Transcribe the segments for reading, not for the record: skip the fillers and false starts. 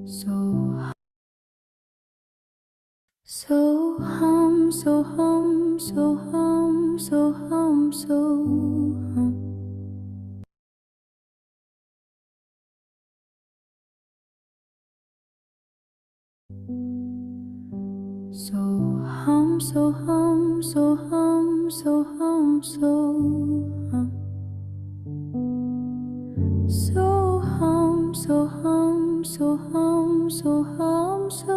So so hum, so hum, so hum, so hum, so hum. So hum, so hum, so hum, so hum, so hum. So hum, so hum, so hum, so hum, so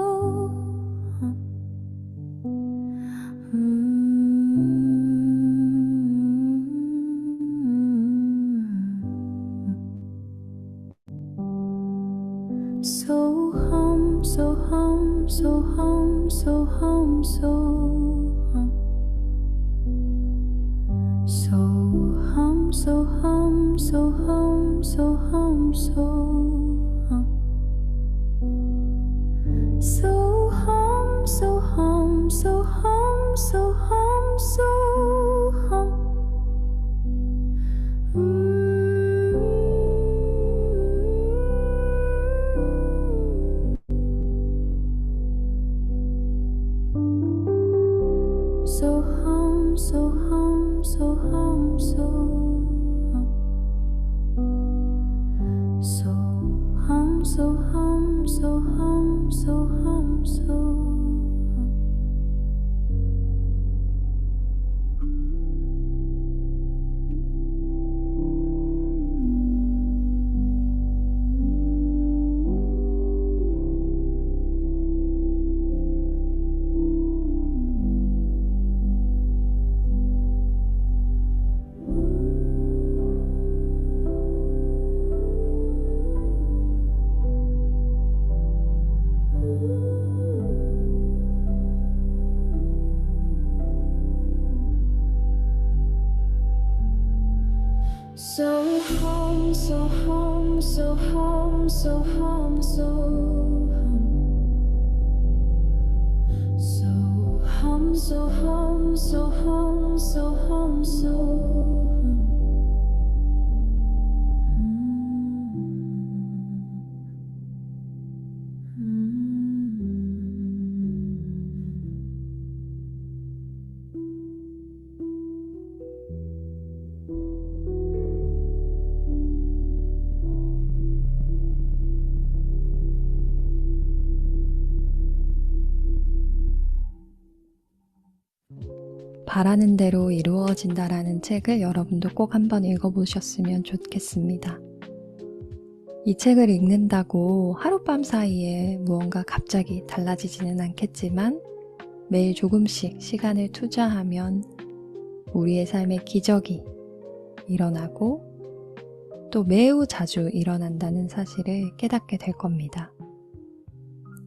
hum. So hum, so hum, so hum, so hum, so hum. So hum, so hum, so hum, so hum, so hum. So hum, so hum, so hum, so hum, so hum. So hum, so hum, so hum, so hum. So hum, so hum, so hum, so hum, so hum. So hum, so hum, so hum, so hum, so hum. So hum, so hum, so hum, so hum, so hum. 바라는 대로 이루어진다라는 책을 여러분도 꼭 한번 읽어보셨으면 좋겠습니다. 이 책을 읽는다고 하룻밤 사이에 무언가 갑자기 달라지지는 않겠지만 매일 조금씩 시간을 투자하면 우리의 삶에 기적이 일어나고 또 매우 자주 일어난다는 사실을 깨닫게 될 겁니다.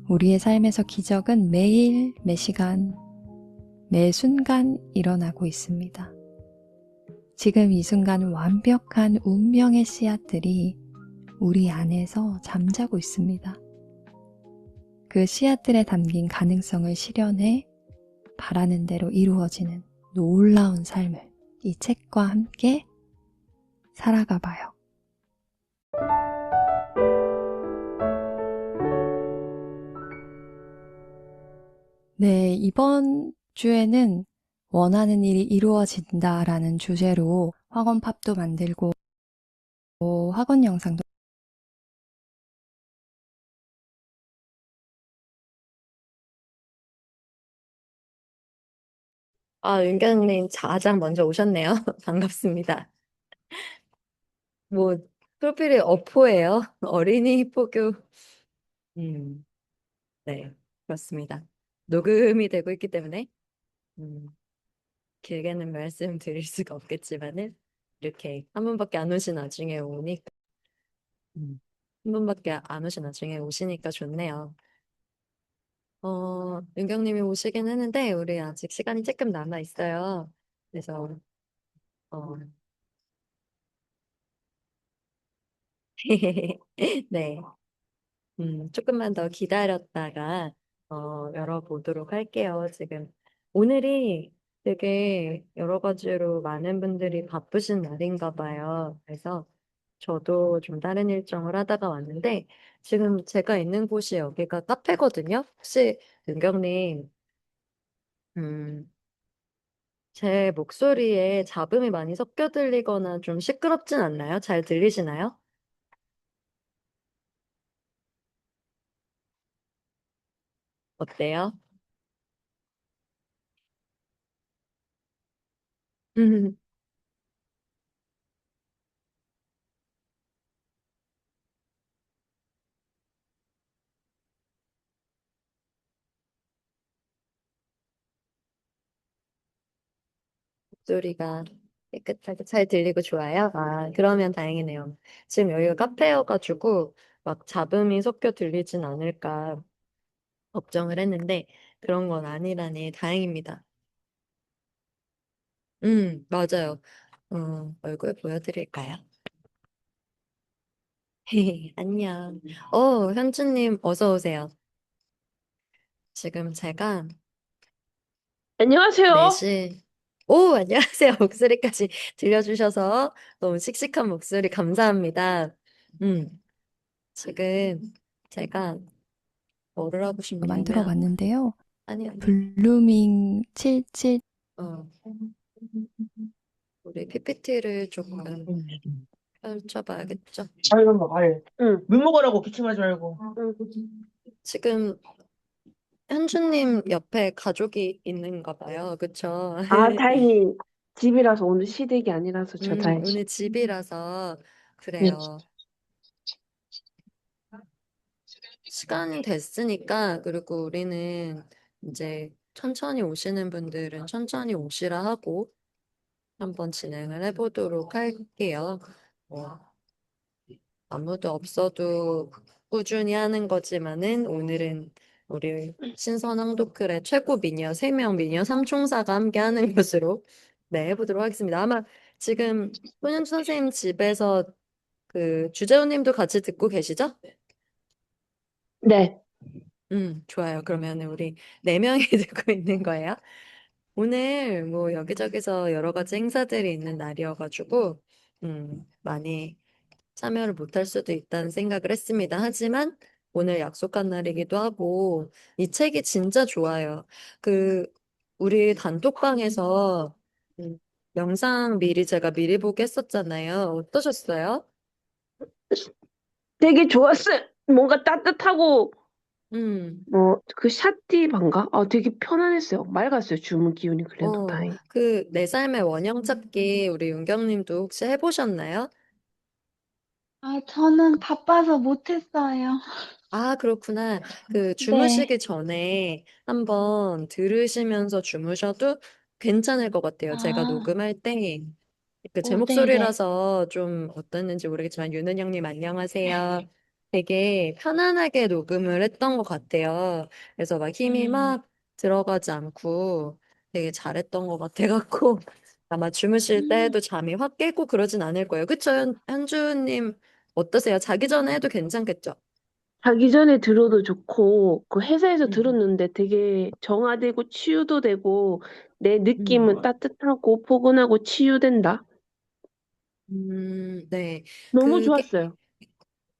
우리의 삶에서 기적은 매일, 매 시간, 매 순간 일어나고 있습니다. 지금 이 순간 완벽한 운명의 씨앗들이 우리 안에서 잠자고 있습니다. 그 씨앗들에 담긴 가능성을 실현해 바라는 대로 이루어지는 놀라운 삶을 이 책과 함께 살아가 봐요. 네, 이번 주에는 원하는 일이 이루어진다라는 주제로 학원 팝도 만들고 학원 영상도 윤경님 가장 먼저 오셨네요. 반갑습니다. 뭐, 프로필이 어포예요. 어린이 포교. 음, 네, 그렇습니다. 녹음이 되고 있기 때문에, 음, 길게는 말씀드릴 수가 없겠지만은, 이렇게 한 번밖에 안 오신 나중에 오니까, 한 번밖에 안 오신 나중에 오시니까 좋네요. 윤경님이 오시긴 했는데, 우리 아직 시간이 조금 남아 있어요. 그래서, 어, 네. 조금만 더 기다렸다가 열어보도록 할게요. 지금 오늘이 되게 여러 가지로 많은 분들이 바쁘신 날인가 봐요. 그래서 저도 좀 다른 일정을 하다가 왔는데, 지금 제가 있는 곳이 여기가 카페거든요. 혹시 은경님, 음, 제 목소리에 잡음이 많이 섞여 들리거나 좀 시끄럽진 않나요? 잘 들리시나요? 어때요? 목소리가 깨끗하게 잘 들리고 좋아요? 아, 그러면 다행이네요. 지금 여기가 카페여가지고 막 잡음이 섞여 들리진 않을까 걱정을 했는데 그런 건 아니라니 다행입니다. 맞아요. 얼굴 보여드릴까요? 안녕. 현주님, 어서 오세요. 지금 제가 안녕하세요. 4시, 오, 안녕하세요. 목소리까지 들려주셔서 너무 씩씩한 목소리 감사합니다. 음, 지금 제가 뭐를 하고 만들어 싶냐면, 봤는데요. 아니, 블루밍 77 어, 우리 PPT를 조금 펼쳐봐야겠죠. 아유, 아유. 응. 물 먹으라고 기침하지 말고. 지금 현주님 옆에 가족이 있는가 봐요. 그쵸? 아, 다행히 집이라서 오늘 시댁이 아니라서 저 다행히. 오늘 집이라서 네. 그래요. 시간이 됐으니까, 그리고 우리는 이제 천천히 오시는 분들은 천천히 오시라 하고 한번 진행을 해보도록 할게요. 뭐, 아무도 없어도 꾸준히 하는 거지만은 오늘은 우리 신선왕도클의 최고 미니어 3명 미니어 삼총사가 함께 하는 것으로 네, 해보도록 하겠습니다. 아마 지금 손현주 선생님 집에서 그 주재훈 님도 같이 듣고 계시죠? 네. 좋아요. 그러면 우리 4명이 듣고 있는 거예요. 오늘 뭐 여기저기서 여러 가지 행사들이 있는 날이어가지고, 많이 참여를 못할 수도 있다는 생각을 했습니다. 하지만 오늘 약속한 날이기도 하고, 이 책이 진짜 좋아요. 그, 우리 단톡방에서 영상 미리 제가 미리 보기 했었잖아요. 어떠셨어요? 되게 좋았어요. 뭔가 따뜻하고, 음. 그 샷디반가? 되게 편안했어요. 맑았어요. 주문 기운이 그래도 다행히. 그 내 삶의 원형 찾기 우리 윤경님도 혹시 해보셨나요? 아, 저는 바빠서 못했어요. 아, 그렇구나. 그 네. 주무시기 전에 한번 들으시면서 주무셔도 괜찮을 것 같아요. 제가 아, 녹음할 때 그 제 네네. 목소리라서 좀 어땠는지 모르겠지만 윤은영님 안녕하세요. 되게 편안하게 녹음을 했던 것 같아요. 그래서 막 힘이 음, 막 들어가지 않고 되게 잘했던 것 같아갖고 아마 주무실 음, 때도 잠이 확 깨고 그러진 않을 거예요. 그쵸, 현주님 어떠세요? 자기 전에 해도 괜찮겠죠? 자기 전에 들어도 좋고, 그 회사에서 음, 들었는데 되게 정화되고 치유도 되고, 내 느낌은 음, 따뜻하고 포근하고 치유된다. 네. 너무 그게 좋았어요.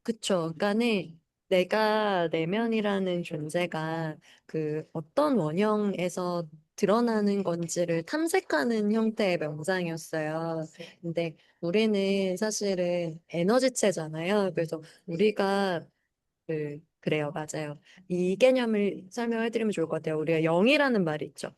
그쵸. 그러니까는 내가 내면이라는 존재가 그 어떤 원형에서 드러나는 건지를 탐색하는 형태의 명상이었어요. 근데 우리는 사실은 에너지체잖아요. 그래서 우리가 그래요. 맞아요. 이 개념을 설명해드리면 좋을 것 같아요. 우리가 영이라는 말이 있죠.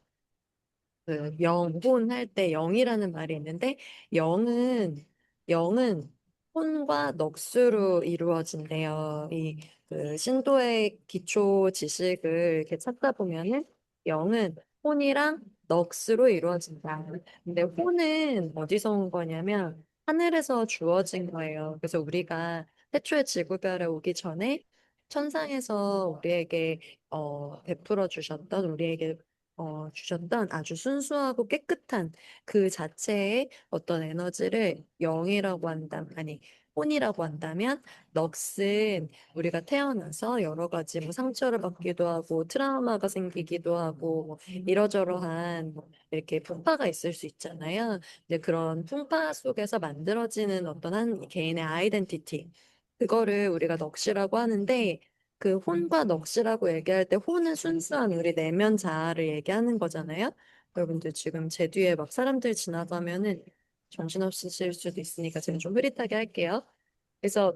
그 영혼 할 때 영이라는 말이 있는데 영은 혼과 넋으로 이루어진대요. 이 그 신도의 기초 지식을 이렇게 찾다 보면은 영은 혼이랑 넋으로 이루어진다. 근데 혼은 어디서 온 거냐면 하늘에서 주어진 거예요. 그래서 우리가 태초에 지구별에 오기 전에 천상에서 우리에게 베풀어 주셨던 우리에게 주셨던 아주 순수하고 깨끗한 그 자체의 어떤 에너지를 영이라고 한다. 아니, 혼이라고 한다면 넋은 우리가 태어나서 여러 가지 뭐 상처를 받기도 하고 트라우마가 생기기도 하고 뭐 이러저러한 뭐 이렇게 풍파가 있을 수 있잖아요. 근데 그런 풍파 속에서 만들어지는 어떤 한 개인의 아이덴티티 그거를 우리가 넋이라고 하는데 그 혼과 넋이라고 얘기할 때 혼은 순수한 우리 내면 자아를 얘기하는 거잖아요. 여러분들 지금 제 뒤에 막 사람들 지나가면은 정신없으실 수도 있으니까 제가 좀 흐릿하게 할게요. 그래서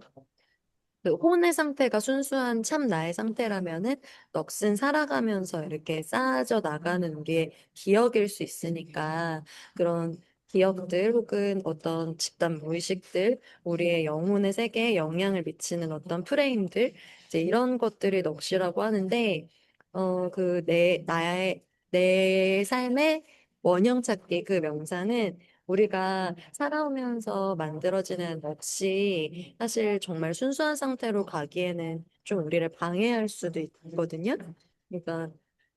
그 혼의 상태가 순수한 참 나의 상태라면은 넋은 살아가면서 이렇게 쌓아져 나가는 우리의 기억일 수 있으니까 그런 기억들 혹은 어떤 집단 무의식들, 우리의 영혼의 세계에 영향을 미치는 어떤 프레임들, 이제 이런 것들이 넋이라고 하는데, 내 삶의 원형 찾기 그 명사는 우리가 살아오면서 만들어지는 넋이 사실 정말 순수한 상태로 가기에는 좀 우리를 방해할 수도 있거든요. 그러니까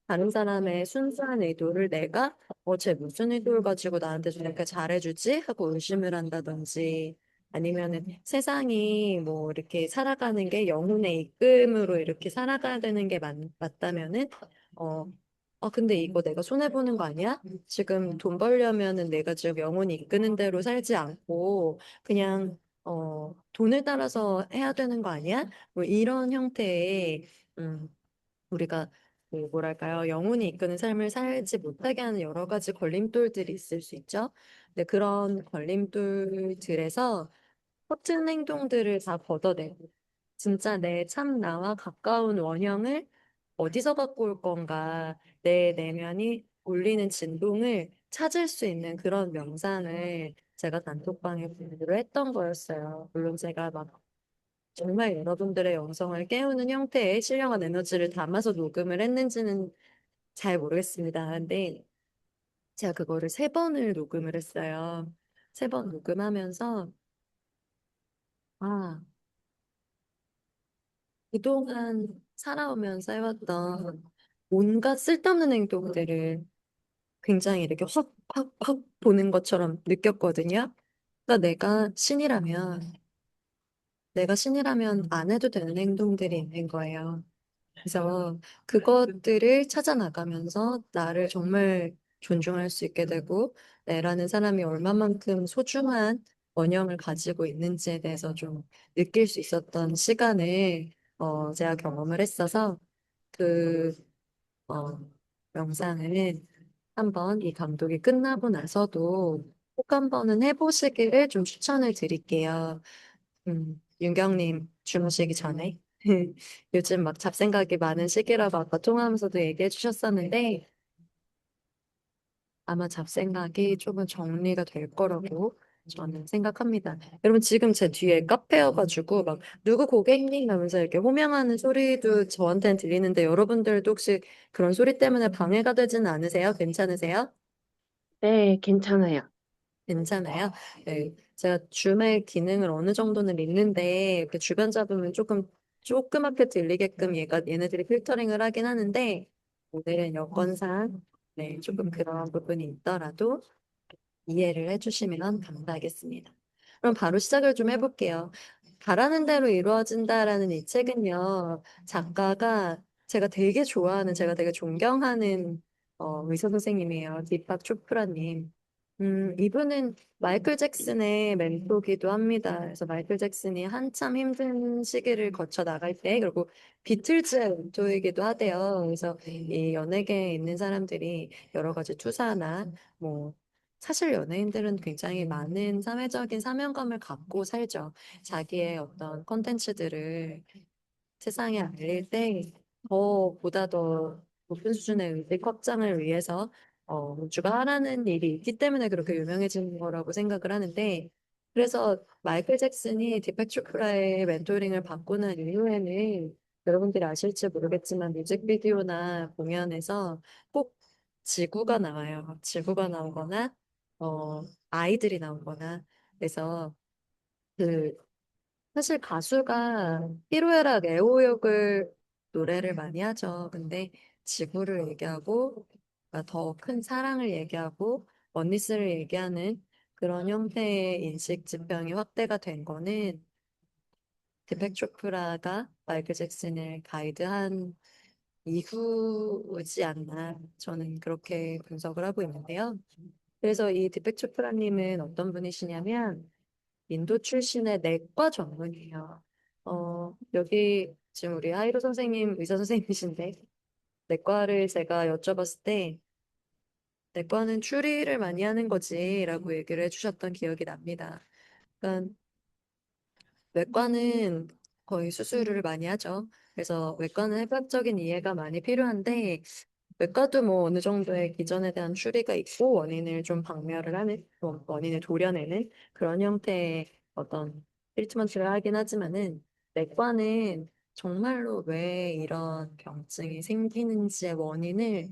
다른 사람의 순수한 의도를 내가 쟤 무슨 의도를 가지고 나한테 저렇게 잘해주지? 하고 의심을 한다든지 아니면은 세상이 뭐 이렇게 살아가는 게 영혼의 입금으로 이렇게 살아가야 되는 게 맞다면은 어, 근데 이거 내가 손해보는 거 아니야? 지금 돈 벌려면은 내가 지금 영혼이 이끄는 대로 살지 않고 그냥 돈을 따라서 해야 되는 거 아니야? 뭐 이런 형태의 우리가 그 뭐랄까요? 영혼이 이끄는 삶을 살지 못하게 하는 여러 가지 걸림돌들이 있을 수 있죠. 근데 그런 걸림돌들에서 허튼 행동들을 다 걷어내고 진짜 내 참 나와 가까운 원형을 어디서 갖고 올 건가 내 내면이 울리는 진동을 찾을 수 있는 그런 명상을 제가 단톡방에 공유를 했던 거였어요. 물론 제가 막 정말 여러분들의 영성을 깨우는 형태의 신령한 에너지를 담아서 녹음을 했는지는 잘 모르겠습니다. 근데 제가 그거를 3번을 녹음을 했어요. 3번 녹음하면서 아, 그동안 살아오면서 해왔던 온갖 쓸데없는 행동들을 굉장히 이렇게 확 보는 것처럼 느꼈거든요. 그러니까 내가 신이라면 안 해도 되는 행동들이 있는 거예요. 그래서 그것들을 찾아 나가면서 나를 정말 존중할 수 있게 되고 내라는 사람이 얼마만큼 소중한 원형을 가지고 있는지에 대해서 좀 느낄 수 있었던 시간을 제가 경험을 했어서 그 어, 영상을 한번 이 감독이 끝나고 나서도 꼭 한번은 해보시기를 좀 추천을 드릴게요. 윤경님 주무시기 전에. 요즘 막 잡생각이 많은 시기라고 아까 통화하면서도 얘기해 주셨었는데 아마 잡생각이 조금 정리가 될 거라고 저는 생각합니다. 여러분 지금 제 뒤에 카페여가지고 막 누구 고객님 하면서 이렇게 호명하는 소리도 저한테는 들리는데 여러분들도 혹시 그런 소리 때문에 방해가 되지는 않으세요? 괜찮으세요? 네, 괜찮아요. 괜찮아요. 네, 제가 줌의 기능을 어느 정도는 읽는데 이렇게 주변 잡으면 조금 조그맣게 들리게끔 얘네들이 필터링을 하긴 하는데 오늘은 여건상 네, 조금 그런 부분이 있더라도 이해를 해주시면 감사하겠습니다. 그럼 바로 시작을 좀 해볼게요. 바라는 대로 이루어진다라는 이 책은요, 작가가 제가 되게 존경하는 의사 선생님이에요. 디팍 초프라님. 이분은 마이클 잭슨의 멘토기도 합니다. 그래서 마이클 잭슨이 한참 힘든 시기를 거쳐 나갈 때, 그리고 비틀즈의 멘토이기도 하대요. 그래서 이 연예계에 있는 사람들이 여러 가지 투사나 뭐 사실 연예인들은 굉장히 많은 사회적인 사명감을 갖고 살죠. 자기의 어떤 컨텐츠들을 세상에 알릴 때 보다 더 높은 수준의 의식 확장을 위해서 우주가 하라는 일이 있기 때문에 그렇게 유명해진 거라고 생각을 하는데 그래서 마이클 잭슨이 디펙 초프라의 멘토링을 받고 난 이후에는 여러분들이 아실지 모르겠지만 뮤직비디오나 공연에서 꼭 지구가 나와요. 지구가 나오거나 아이들이 나오거나 그래서 그 사실 가수가 히로에락 애호역을 노래를 많이 하죠. 근데 지구를 얘기하고 더 큰 사랑을 얘기하고 원리스를 얘기하는 그런 형태의 인식 지평이 확대가 된 거는 디펙 초프라가 마이클 잭슨을 가이드한 이후지 않나 저는 그렇게 분석을 하고 있는데요. 그래서 이 디펙 초프라님은 어떤 분이시냐면 인도 출신의 내과 전문이에요. 여기 지금 우리 하이로 선생님 의사 선생님이신데 내과를 제가 여쭤봤을 때 내과는 추리를 많이 하는 거지라고 얘기를 해주셨던 기억이 납니다. 그러니까 외과는 거의 수술을 많이 하죠. 그래서 외과는 해부학적인 이해가 많이 필요한데 외과도 뭐 어느 정도의 기전에 대한 추리가 있고 원인을 좀 박멸을 하는 원인을 도려내는 그런 형태의 어떤 트리트먼트를 하긴 하지만은 내과는 정말로 왜 이런 병증이 생기는지의 원인을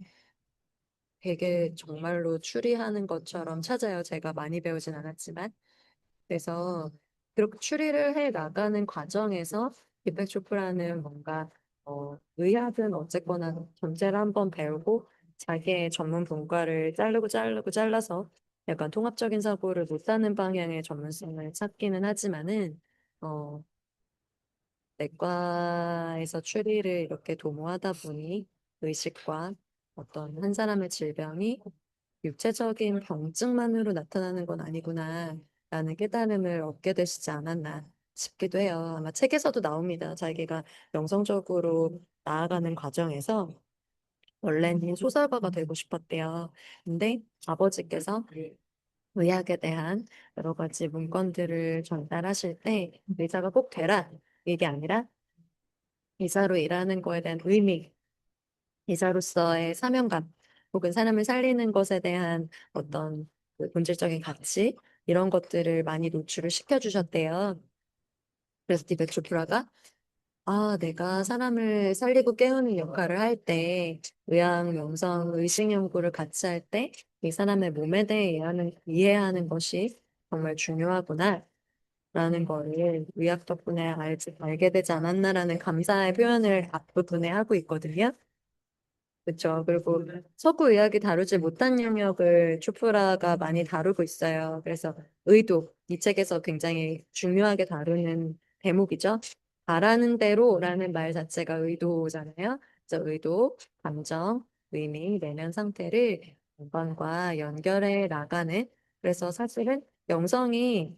되게 정말로 추리하는 것처럼 찾아요. 제가 많이 배우진 않았지만. 그래서 그렇게 추리를 해 나가는 과정에서 디펙 초프라는 뭔가 의학은 어쨌거나 전제를 한번 배우고 자기의 전문 분과를 자르고 잘라서 약간 통합적인 사고를 못하는 방향의 전문성을 찾기는 하지만은 어, 내과에서 추리를 이렇게 도모하다 보니 의식과 어떤 한 사람의 질병이 육체적인 병증만으로 나타나는 건 아니구나 라는 깨달음을 얻게 되시지 않았나 싶기도 해요. 아마 책에서도 나옵니다. 자기가 영성적으로 나아가는 과정에서 원래는 소설가가 되고 싶었대요. 근데 아버지께서 의학에 대한 여러 가지 문건들을 전달하실 때 의사가 꼭 되라 이게 아니라 의사로 일하는 거에 대한 의미, 의사로서의 사명감, 혹은 사람을 살리는 것에 대한 어떤 그 본질적인 가치, 이런 것들을 많이 노출을 시켜주셨대요. 그래서 디백 조프라가 내가 사람을 살리고 깨우는 역할을 할 때, 의학, 명성, 의식 연구를 같이 할 때, 이 사람의 몸에 대해 이해하는 것이 정말 중요하구나. 라는 거를 의학 덕분에 알게 되지 않았나라는 감사의 표현을 앞부분에 하고 있거든요. 그렇죠. 그리고 서구 의학이 다루지 못한 영역을 초프라가 많이 다루고 있어요. 그래서 의도, 이 책에서 굉장히 중요하게 다루는 대목이죠. 바라는 대로라는 말 자체가 의도잖아요. 그래서 의도, 감정, 의미, 내면 상태를 건강과 연결해 나가는. 그래서 사실은 영성이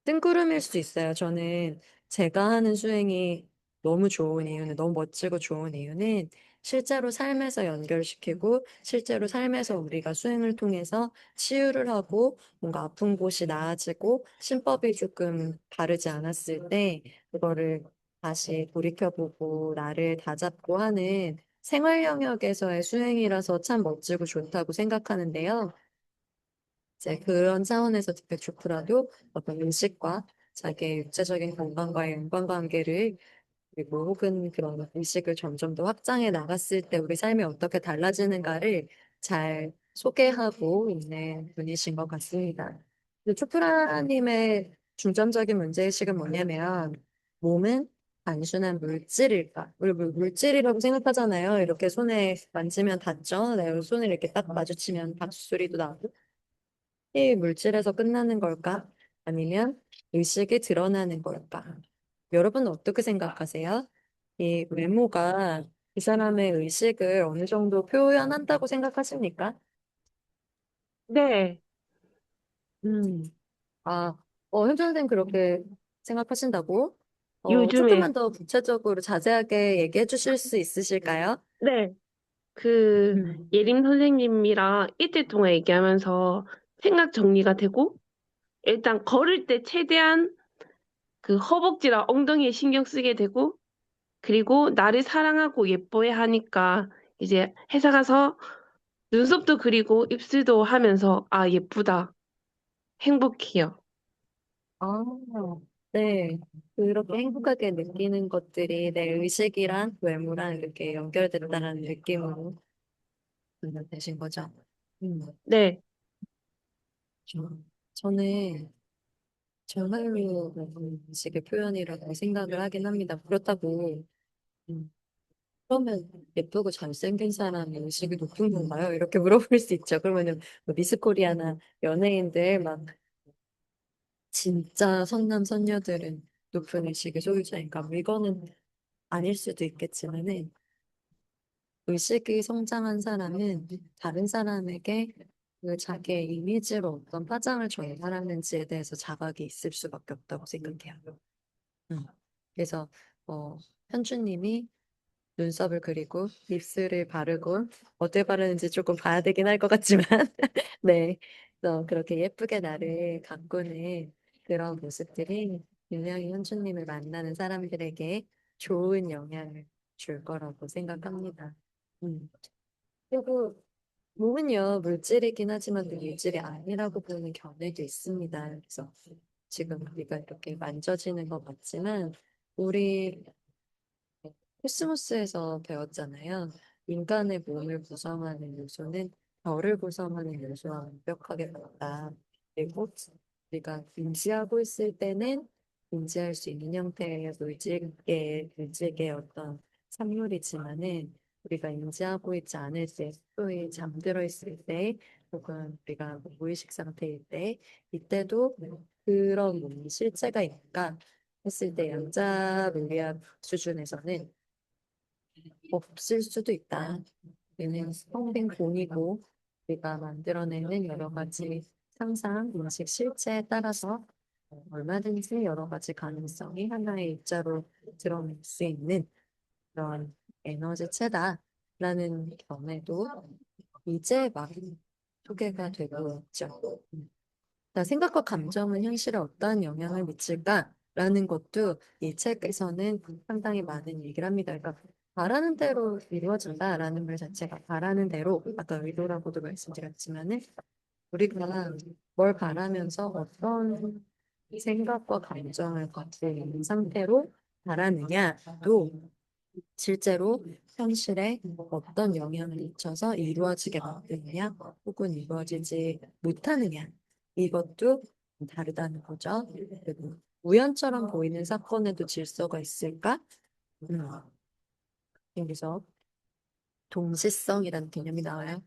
뜬구름일 수 있어요. 저는 제가 하는 수행이 너무 좋은 이유는, 너무 멋지고 좋은 이유는 실제로 삶에서 연결시키고 실제로 삶에서 우리가 수행을 통해서 치유를 하고 뭔가 아픈 곳이 나아지고 신법이 조금 바르지 않았을 때 그거를 다시 돌이켜보고 나를 다잡고 하는 생활 영역에서의 수행이라서 참 멋지고 좋다고 생각하는데요. 이제 그런 차원에서 디페초프라도 어떤 의식과 자기의 육체적인 건강과의 연관관계를 그리고 혹은 그런 의식을 점점 더 확장해 나갔을 때 우리 삶이 어떻게 달라지는가를 잘 소개하고 있는 분이신 것 같습니다. 근데 초프라님의 중점적인 문제의식은 뭐냐면 몸은 단순한 물질일까? 우리 물질이라고 생각하잖아요. 이렇게 손에 만지면 닿죠? 네, 손을 이렇게 딱 마주치면 박수 소리도 나고. 이 물질에서 끝나는 걸까? 아니면 의식이 드러나는 걸까? 여러분은 어떻게 생각하세요? 이 외모가 이 사람의 의식을 어느 정도 표현한다고 생각하십니까? 네, 음, 아, 현준 선생님 그렇게 생각하신다고? 요즘에, 조금만 더 구체적으로 자세하게 얘기해 주실 수 있으실까요? 네, 음. 예림 선생님이랑 이틀 동안 얘기하면서 생각 정리가 되고, 일단 걸을 때 최대한 그 허벅지랑 엉덩이에 신경 쓰게 되고, 그리고 나를 사랑하고 예뻐해 하니까 이제 회사 가서 눈썹도 그리고 입술도 하면서 아, 예쁘다. 행복해요. 아, 네. 그렇게 행복하게 느끼는 것들이 내 의식이랑 외모랑 이렇게 연결됐다는 느낌으로 되신 거죠. 음, 네, 저, 저는 정말로 의식의 표현이라고 생각을 하긴 합니다. 그렇다고, 음, 그러면 예쁘고 잘생긴 사람이 의식이 높은 건가요? 이렇게 물어볼 수 있죠. 그러면은 뭐 미스코리아나 연예인들 막 진짜 선남 선녀들은 높은 의식의 소유자인가? 뭐 이거는 아닐 수도 있겠지만은 의식이 성장한 사람은 다른 사람에게 그 자기의 이미지로 어떤 파장을 전달하는지에 대해서 자각이 있을 수밖에 없다고 생각해요. 음. 그래서 현주님이 눈썹을 그리고 립스를 바르고 어떻게 바르는지 조금 봐야 되긴 할 것 같지만 네. 그래서 그렇게 예쁘게 나를 가꾸는 그런 모습들이 분명히 현주님을 만나는 사람들에게 좋은 영향을 줄 거라고 생각합니다. 음. 그리고 몸은요, 물질이긴 하지만 또 물질이 아니라고 보는 견해도 있습니다. 그래서 지금 우리가 이렇게 만져지는 것 같지만 우리 코스모스에서 배웠잖아요. 인간의 몸을 구성하는 요소는 별을 구성하는 요소와 완벽하게 같다. 그리고 우리가 인지하고 있을 때는 인지할 수 있는 형태의 물질계의 어떤 산물이지만은 우리가 인지하고 있지 않을 때, 소위 잠들어 있을 때, 혹은 우리가 무의식 상태일 때, 이때도 그런 몸이 실체가 있는가 했을 때 양자 물리학 수준에서는 없을 수도 있다. 얘는 텅빈 공이고 우리가 만들어내는 여러 가지 상상, 인식, 실체에 따라서 얼마든지 여러 가지 가능성이 하나의 입자로 드러낼 수 있는 그런 에너지체다라는 견해도 이제 막 소개가 되고 있죠. 나 생각과 감정은 현실에 어떠한 영향을 미칠까라는 것도 이 책에서는 상당히 많은 얘기를 합니다. 그러니까 바라는 대로 이루어진다라는 말 자체가 바라는 대로 아까 의도라고도 말씀드렸지만은 우리가 뭘 바라면서 어떤 생각과 감정을 갖고 있는 상태로 바라느냐도 실제로 현실에 어떤 영향을 미쳐서 이루어지게 만드느냐 혹은 이루어지지 못하느냐 이것도 다르다는 거죠. 그리고 우연처럼 보이는 사건에도 질서가 있을까? 음, 여기서 동시성이라는 개념이 나와요.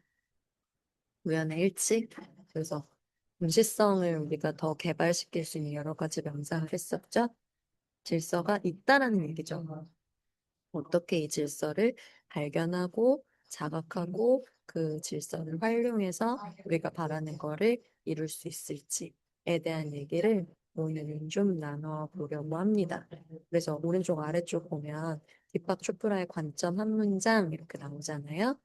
우연의 일치. 그래서 동시성을 우리가 더 개발시킬 수 있는 여러 가지 명상을 했었죠. 질서가 있다라는 얘기죠. 어떻게 이 질서를 발견하고 자각하고 그 질서를 활용해서 우리가 바라는 거를 이룰 수 있을지에 대한 얘기를 오늘은 좀 나눠보려고 합니다. 그래서 오른쪽 아래쪽 보면 딥박 초프라의 관점 한 문장 이렇게 나오잖아요.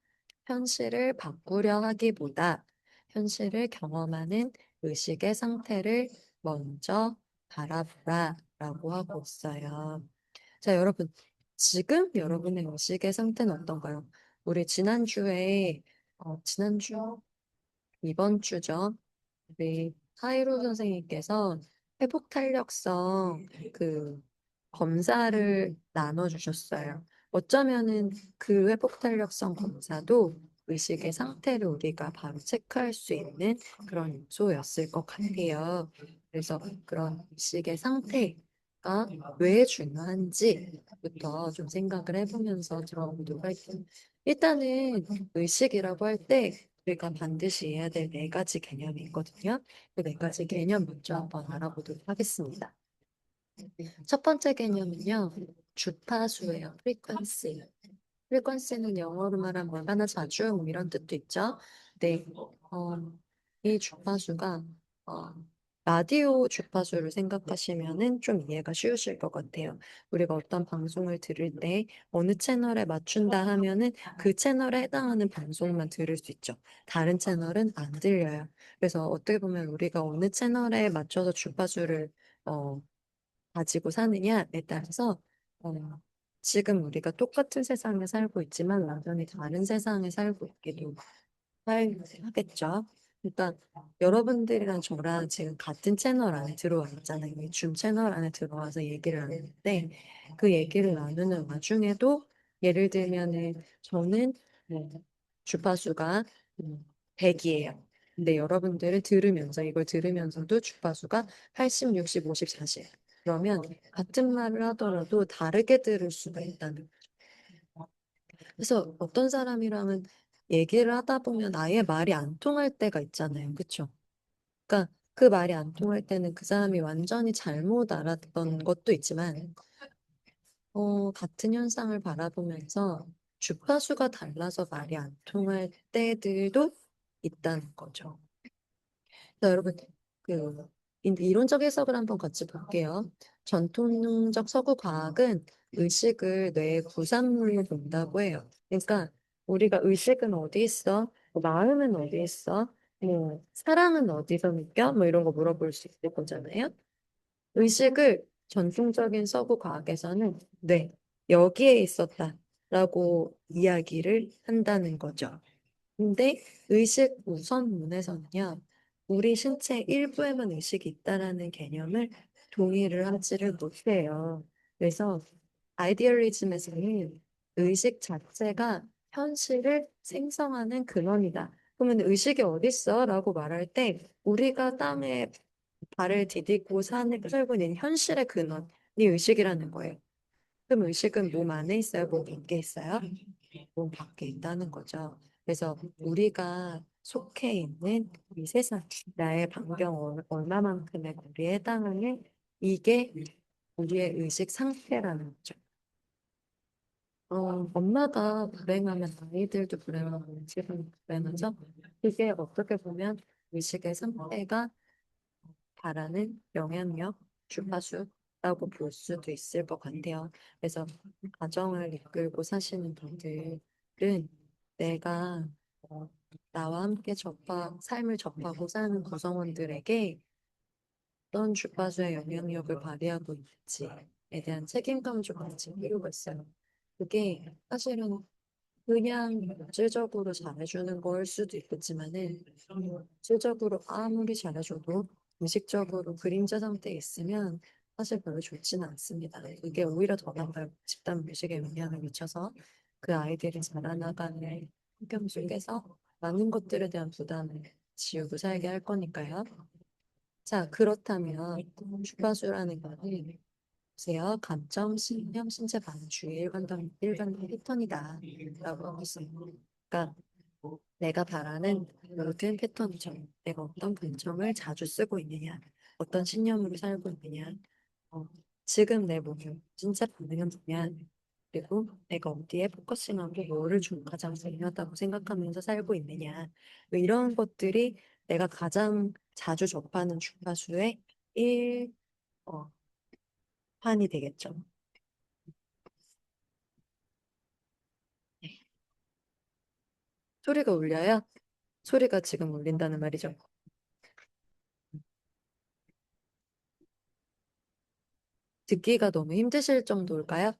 현실을 바꾸려 하기보다 현실을 경험하는 의식의 상태를 먼저 바라보라 라고 하고 있어요. 자, 여러분. 지금 여러분의 의식의 상태는 어떤가요? 우리 지난주에, 지난주, 이번 주죠. 우리 하이로 선생님께서 회복 탄력성 그 검사를 나눠주셨어요. 어쩌면은 그 회복 탄력성 검사도 의식의 상태를 우리가 바로 체크할 수 있는 그런 요소였을 것 같아요. 그래서 그런 의식의 상태가 왜 중요한지부터 좀 생각을 해보면서 들어보도록 할게요. 일단은 의식이라고 할 때 우리가 반드시 해야 될 네 가지 개념이 있거든요. 그 네 가지 개념 먼저 한번 알아보도록 하겠습니다. 첫 번째 개념은요, 주파수예요. 프리퀀시. 프리퀀시는 영어로 말하면 얼마나 자주 뭐 이런 뜻도 있죠. 네, 이 주파수가 어, 라디오 주파수를 생각하시면은 좀 이해가 쉬우실 것 같아요. 우리가 어떤 방송을 들을 때 어느 채널에 맞춘다 하면은 그 채널에 해당하는 방송만 들을 수 있죠. 다른 채널은 안 들려요. 그래서 어떻게 보면 우리가 어느 채널에 맞춰서 주파수를 어, 가지고 사느냐에 따라서 어, 지금 우리가 똑같은 세상에 살고 있지만 완전히 다른 세상에 살고 있기도 하겠죠. 일단 여러분들이랑 저랑 지금 같은 채널 안에 들어와 있잖아요. 이 줌 채널 안에 들어와서 얘기를 나누는데 그 얘기를 나누는 와중에도 예를 들면은 저는 뭐 주파수가 100이에요. 근데 여러분들은 들으면서 이걸 들으면서도 주파수가 80, 60, 50, 40. 그러면 같은 말을 하더라도 다르게 들을 수가 있다는 거죠. 그래서 어떤 사람이랑은 얘기를 하다 보면 아예 말이 안 통할 때가 있잖아요. 그쵸? 그러니까 그 말이 안 통할 때는 그 사람이 완전히 잘못 알았던 것도 있지만, 같은 현상을 바라보면서 주파수가 달라서 말이 안 통할 때들도 있다는 거죠. 자, 여러분, 그 이론적 해석을 한번 같이 볼게요. 전통적 서구 과학은 의식을 뇌의 구산물로 본다고 해요. 그러니까 우리가 의식은 어디 있어? 뭐 마음은 어디 있어? 뭐 사랑은 어디서 느껴? 뭐 이런 거 물어볼 수 있을 거잖아요. 의식을 전통적인 서구 과학에서는 뇌, 여기에 있었다라고 이야기를 한다는 거죠. 근데 의식 우선론에서는요, 우리 신체 일부에만 의식이 있다라는 개념을 동의를 하지를 못해요. 그래서 아이디얼리즘에서는 의식 자체가 현실을 생성하는 근원이다. 그러면 의식이 어딨어? 라고 말할 때 우리가 땅에 발을 디디고 살고 있는 현실의 근원이 의식이라는 거예요. 그럼 의식은 몸 안에 있어요? 몸 밖에 있어요? 몸 밖에 있다는 거죠. 그래서 우리가 속해 있는 이 세상, 나의 반경 얼마만큼의 거리에 해당하는 이게 우리의 의식 상태라는 거죠. 엄마가 불행하면 아이들도 불행하고 지금 불행하죠? 그게 어떻게 보면 의식의 상태가 바라는 영향력, 주파수라고 볼 수도 있을 것 같아요. 그래서 가정을 이끌고 사시는 분들은 내가 어, 나와 함께 삶을 접하고 사는 구성원들에게 어떤 주파수의 영향력을 발휘하고 있는지에 대한 책임감을 좀 가질 필요가 있어요. 그게 사실은 그냥 물질적으로 잘해주는 걸 수도 있겠지만은 물질적으로 아무리 잘해줘도 무의식적으로 그림자 상태에 있으면 사실 별로 좋지는 않습니다. 이게 오히려 더 나빠요. 집단 무의식에 영향을 미쳐서 그 아이들이 자라나가는 환경 속에서 많은 것들에 대한 부담을 지우고 살게 할 거니까요. 자, 그렇다면 주파수라는 거는 보세요. 감정, 신념, 신체 반응, 주의 일관된 패턴이다. 라고 하고 있어요. 그러니까 내가 바라는 모든 패턴이죠. 내가 어떤 감정을 자주 쓰고 있느냐, 어떤 신념으로 살고 있느냐, 어, 지금 내 몸의 진짜 반응은 뭐냐, 그리고 내가 어디에 포커싱하고 뭐를 좀 가장 중요하다고 생각하면서 살고 있느냐, 뭐 이런 것들이 내가 가장 자주 접하는 주파수의 일, 어, 판이 되겠죠. 네. 소리가 울려요? 소리가 지금 울린다는 말이죠. 듣기가 너무 힘드실 정도일까요?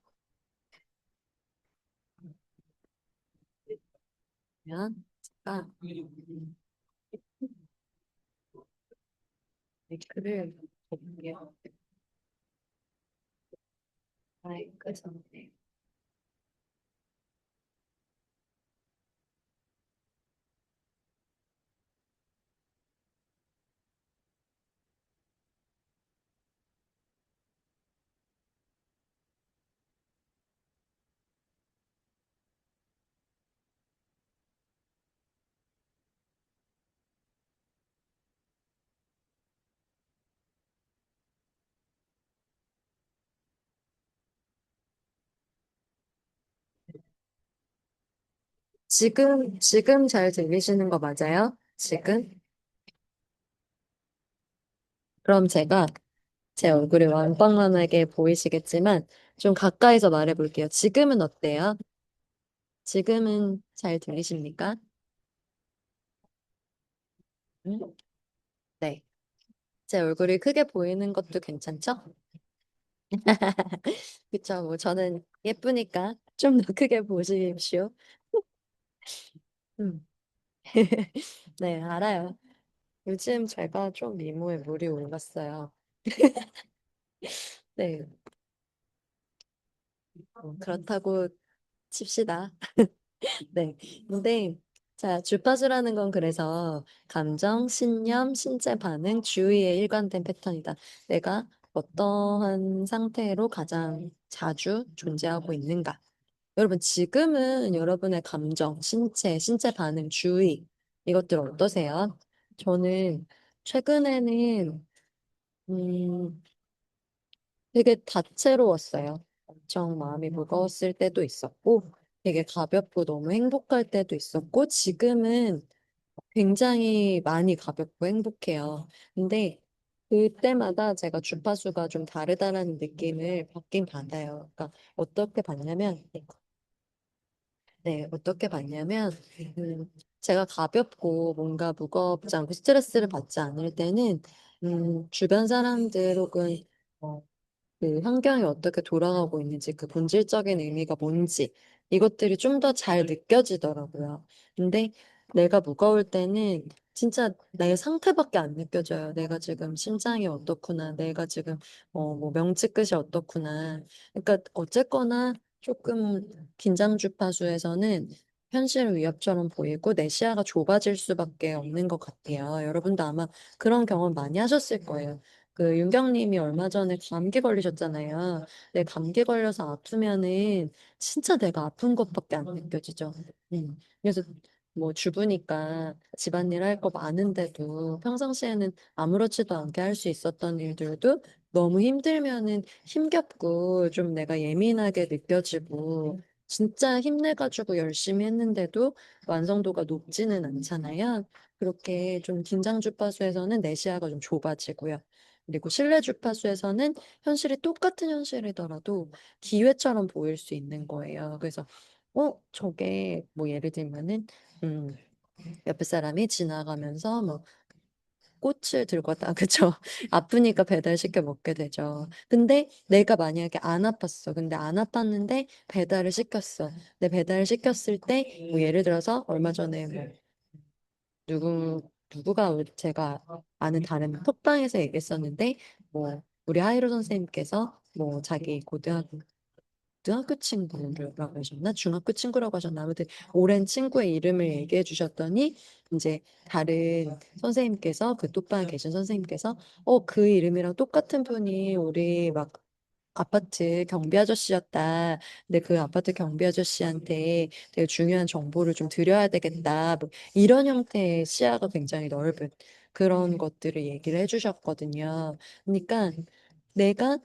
그러면 제가 마이크를 볼게요. 마이크 전에. 지금 잘 들리시는 거 맞아요? 지금? 그럼 제가 제 얼굴이 완빵만하게 보이시겠지만 좀 가까이서 말해볼게요. 지금은 어때요? 지금은 잘 들리십니까? 음? 네. 제 얼굴이 크게 보이는 것도 괜찮죠? 그쵸. 뭐 저는 예쁘니까 좀 더 크게 보십시오. 음. 네, 알아요. 요즘 제가 좀 미모에 물이 올랐어요. 네, 그렇다고 칩시다. 네. 근데, 자, 주파수라는 건 그래서 감정, 신념, 신체 반응, 주의의 일관된 패턴이다. 내가 어떠한 상태로 가장 자주 존재하고 있는가. 여러분, 지금은 여러분의 감정, 신체 반응, 주의, 이것들 어떠세요? 저는 최근에는 음, 되게 다채로웠어요. 엄청 마음이 무거웠을 때도 있었고, 되게 가볍고 너무 행복할 때도 있었고, 지금은 굉장히 많이 가볍고 행복해요. 근데 그때마다 제가 주파수가 좀 다르다라는 느낌을 받긴 받아요. 그러니까 어떻게 받냐면, 네, 어떻게 받냐면, 음, 제가 가볍고 뭔가 무겁지 않고 스트레스를 받지 않을 때는, 주변 사람들 혹은 어, 그 환경이 어떻게 돌아가고 있는지, 그 본질적인 의미가 뭔지, 이것들이 좀 더 잘 느껴지더라고요. 근데 내가 무거울 때는 진짜 내 상태밖에 안 느껴져요. 내가 지금 심장이 어떻구나, 내가 지금 뭐 명치 끝이 어떻구나. 그러니까 어쨌거나 조금 긴장 주파수에서는 현실 위협처럼 보이고 내 시야가 좁아질 수밖에 없는 것 같아요. 여러분도 아마 그런 경험 많이 하셨을 거예요. 그 윤경님이 얼마 전에 감기 걸리셨잖아요. 근데 감기 걸려서 아프면은 진짜 내가 아픈 것밖에 안 느껴지죠. 그래서 뭐 주부니까 집안일 할 거 많은데도 평상시에는 아무렇지도 않게 할 수 있었던 일들도 너무 힘들면은 힘겹고 좀 내가 예민하게 느껴지고 진짜 힘내가지고 열심히 했는데도 완성도가 높지는 않잖아요. 그렇게 좀 긴장 주파수에서는 내 시야가 좀 좁아지고요. 그리고 실내 주파수에서는 현실이 똑같은 현실이더라도 기회처럼 보일 수 있는 거예요. 그래서 저게 뭐 예를 들면은 음, 옆에 사람이 지나가면서 뭐 꽃을 들고 왔다. 그쵸? 아프니까 배달시켜 먹게 되죠. 근데 내가 만약에 안 아팠어. 근데 안 아팠는데 배달을 시켰어. 근데 배달을 시켰을 때, 뭐 예를 들어서 얼마 전에 뭐 제가 아는 다른 톡방에서 얘기했었는데, 뭐 우리 하이로 선생님께서 뭐 자기 고등학교 친구라고 하셨나? 중학교 친구라고 하셨나? 아무튼 오랜 친구의 이름을 얘기해 주셨더니 이제 다른 선생님께서 그 톡방에 계신 선생님께서 그 이름이랑 똑같은 분이 우리 막 아파트 경비 아저씨였다. 근데 그 아파트 경비 아저씨한테 되게 중요한 정보를 좀 드려야 되겠다. 뭐 이런 형태의 시야가 굉장히 넓은 그런 것들을 얘기를 해주셨거든요. 그러니까 내가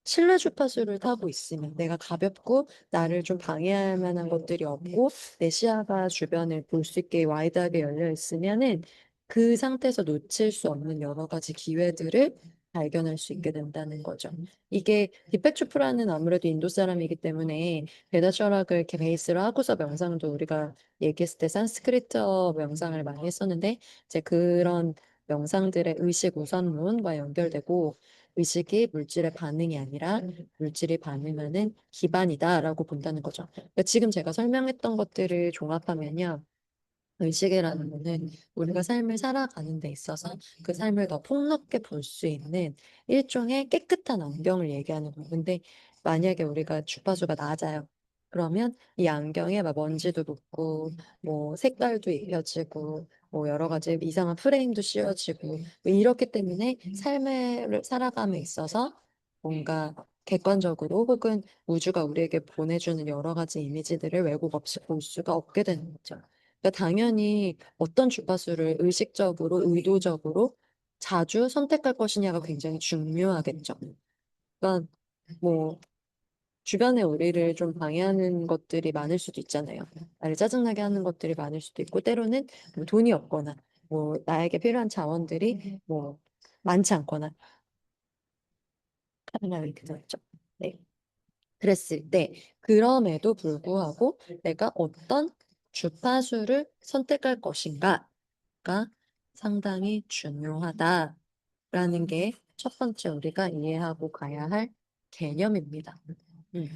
실내 주파수를 타고 있으면 내가 가볍고 나를 좀 방해할 만한 것들이 없고 내 시야가 주변을 볼 수 있게 와이드하게 열려 있으면은 그 상태에서 놓칠 수 없는 여러 가지 기회들을 발견할 수 있게 된다는 거죠. 이게 디펙 추프라는 아무래도 인도 사람이기 때문에 베다 철학을 이렇게 베이스로 하고서 명상도 우리가 얘기했을 때 산스크리트어 명상을 많이 했었는데 이제 그런 명상들의 의식 우선론과 연결되고 의식이 물질의 반응이 아니라 물질이 반응하는 기반이다라고 본다는 거죠. 그러니까 지금 제가 설명했던 것들을 종합하면요. 의식이라는 거는 우리가 삶을 살아가는 데 있어서 그 삶을 더 폭넓게 볼 수 있는 일종의 깨끗한 안경을 얘기하는 거예요. 근데 만약에 우리가 주파수가 낮아요. 그러면 이 안경에 막 먼지도 묻고, 뭐 색깔도 입혀지고, 뭐 여러 가지 이상한 프레임도 씌워지고, 뭐 이렇기 때문에 삶을 살아감에 있어서 뭔가 객관적으로 혹은 우주가 우리에게 보내주는 여러 가지 이미지들을 왜곡 없이 볼 수가 없게 되는 거죠. 그러니까 당연히 어떤 주파수를 의식적으로, 의도적으로 자주 선택할 것이냐가 굉장히 중요하겠죠. 그러니까 뭐 주변에 우리를 좀 방해하는 것들이 많을 수도 있잖아요. 나를 짜증나게 하는 것들이 많을 수도 있고, 때로는 뭐 돈이 없거나, 뭐 나에게 필요한 자원들이 뭐 많지 않거나, 카메라 이렇게 되었죠. 네. 그랬을 때, 그럼에도 불구하고 내가 어떤 주파수를 선택할 것인가가 상당히 중요하다라는 게 첫 번째 우리가 이해하고 가야 할 개념입니다. 음.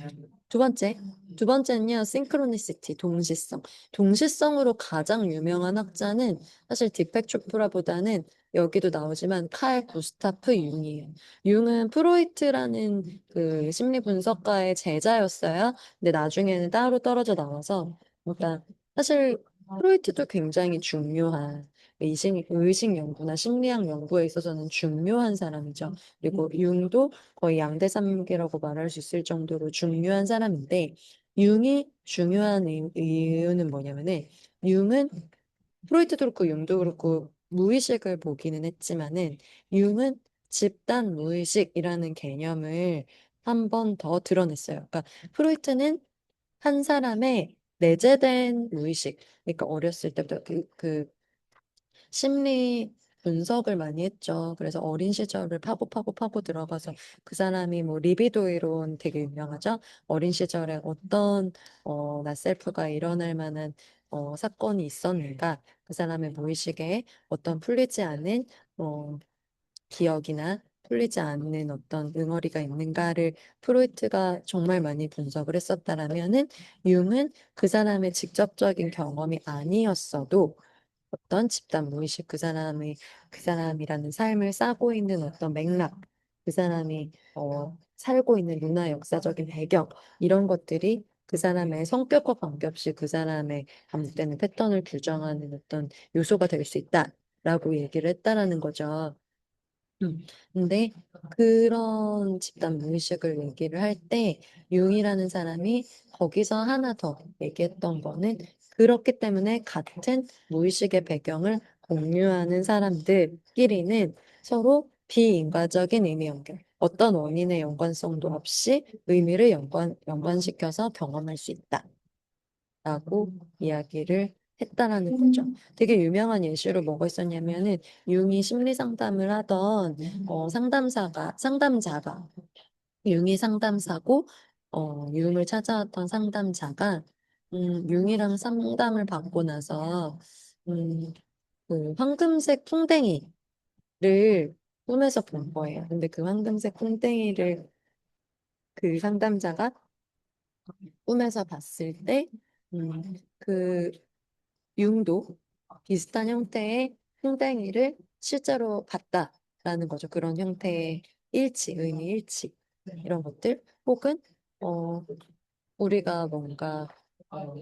두 번째, 두 번째는요, 싱크로니시티, 동시성. 동시성으로 가장 유명한 학자는 사실 디펙 초프라보다는 여기도 나오지만 칼 구스타프 융이에요. 융은 프로이트라는 그 심리 분석가의 제자였어요. 근데 나중에는 따로 떨어져 나와서, 그러니까 사실 프로이트도 굉장히 중요한 의식 연구나 심리학 연구에 있어서는 중요한 사람이죠. 그리고 융도 거의 양대산맥이라고 말할 수 있을 정도로 중요한 사람인데, 융이 중요한 이유는 뭐냐면은, 융은 프로이트도 그렇고 융도 그렇고 무의식을 보기는 했지만은 융은 집단 무의식이라는 개념을 한 번 더 드러냈어요. 그러니까 프로이트는 한 사람의 내재된 무의식, 그러니까 어렸을 때부터 그 심리 분석을 많이 했죠. 그래서 어린 시절을 파고 들어가서 그 사람이 뭐 리비도 이론 되게 유명하죠. 어린 시절에 어떤 낫셀프가 일어날 만한 사건이 있었는가, 그 사람의 무의식에 어떤 풀리지 않은 어, 기억이나 풀리지 않는 어떤 응어리가 있는가를 프로이트가 정말 많이 분석을 했었다라면은 융은 그 사람의 직접적인 경험이 아니었어도 어떤 집단 무의식, 그 사람이라는 삶을 싸고 있는 어떤 맥락, 그 사람이 살고 있는 문화 역사적인 배경, 이런 것들이 그 사람의 성격과 관계없이 그 사람의 반복되는 패턴을 규정하는 어떤 요소가 될 수 있다라고 얘기를 했다라는 거죠. 음. 근데 그런 집단 무의식을 얘기를 할 때 융이라는 사람이 거기서 하나 더 얘기했던 거는, 그렇기 때문에 같은 무의식의 배경을 공유하는 사람들끼리는 서로 비인과적인 의미 연결, 어떤 원인의 연관성도 없이 의미를 연관시켜서 경험할 수 있다. 라고 이야기를 했다라는 거죠. 되게 유명한 예시로 뭐가 있었냐면은 융이 심리 상담을 하던 상담자가 융이 상담사고 융을 찾아왔던 상담자가 융이랑 상담을 받고 나서 음, 그 황금색 풍뎅이를 꿈에서 본 거예요. 근데 그 황금색 풍뎅이를 그 상담자가 꿈에서 봤을 때 그 융도 비슷한 형태의 풍뎅이를 실제로 봤다라는 거죠. 그런 형태의 일치, 의미 일치, 이런 것들, 혹은 어, 우리가 뭔가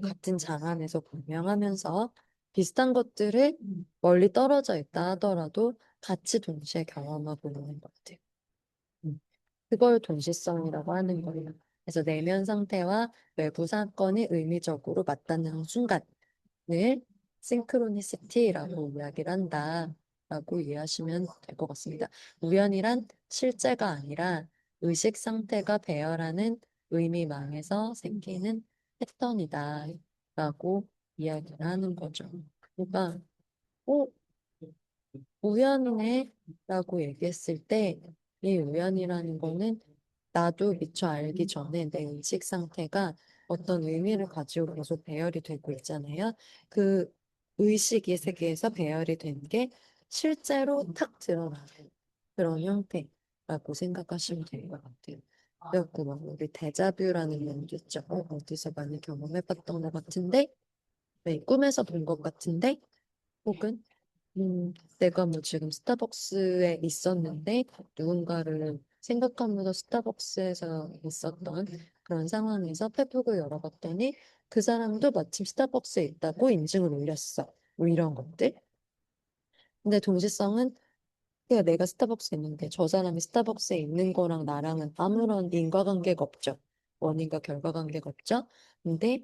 같은 장안에서 분명하면서 비슷한 것들을 멀리 떨어져 있다 하더라도 같이 동시에 경험하고 있는 것들. 음, 그걸 동시성이라고 하는 거예요. 그래서 내면 상태와 외부 사건이 의미적으로 맞닿는 순간을 싱크로니시티라고 이야기를 한다라고 이해하시면 될 것 같습니다. 우연이란 실제가 아니라 의식 상태가 배열하는 의미망에서 생기는 패턴이다라고 이야기를 하는 거죠. 그러니까 어, 우연이네 라고 얘기했을 때 이 우연이라는 거는 나도 미처 알기 전에 내 의식 상태가 어떤 의미를 가지고 계속 배열이 되고 있잖아요. 그 의식의 세계에서 배열이 된 게 실제로 탁 드러나는 그런 형태라고 생각하시면 될 것 같아요. 그래갖고 막 우리 데자뷰라는 면도 있죠. 어디서 많이 경험해봤던 것 같은데, 네, 꿈에서 본 것 같은데, 혹은 내가 뭐 지금 스타벅스에 있었는데 누군가를 생각하면서 스타벅스에서 있었던 그런 상황에서 페북을 열어봤더니 그 사람도 마침 스타벅스에 있다고 인증을 올렸어. 뭐 이런 것들. 근데 동시성은 그냥 내가 스타벅스에 있는데 저 사람이 스타벅스에 있는 거랑 나랑은 아무런 인과관계가 없죠. 원인과 결과관계가 없죠. 근데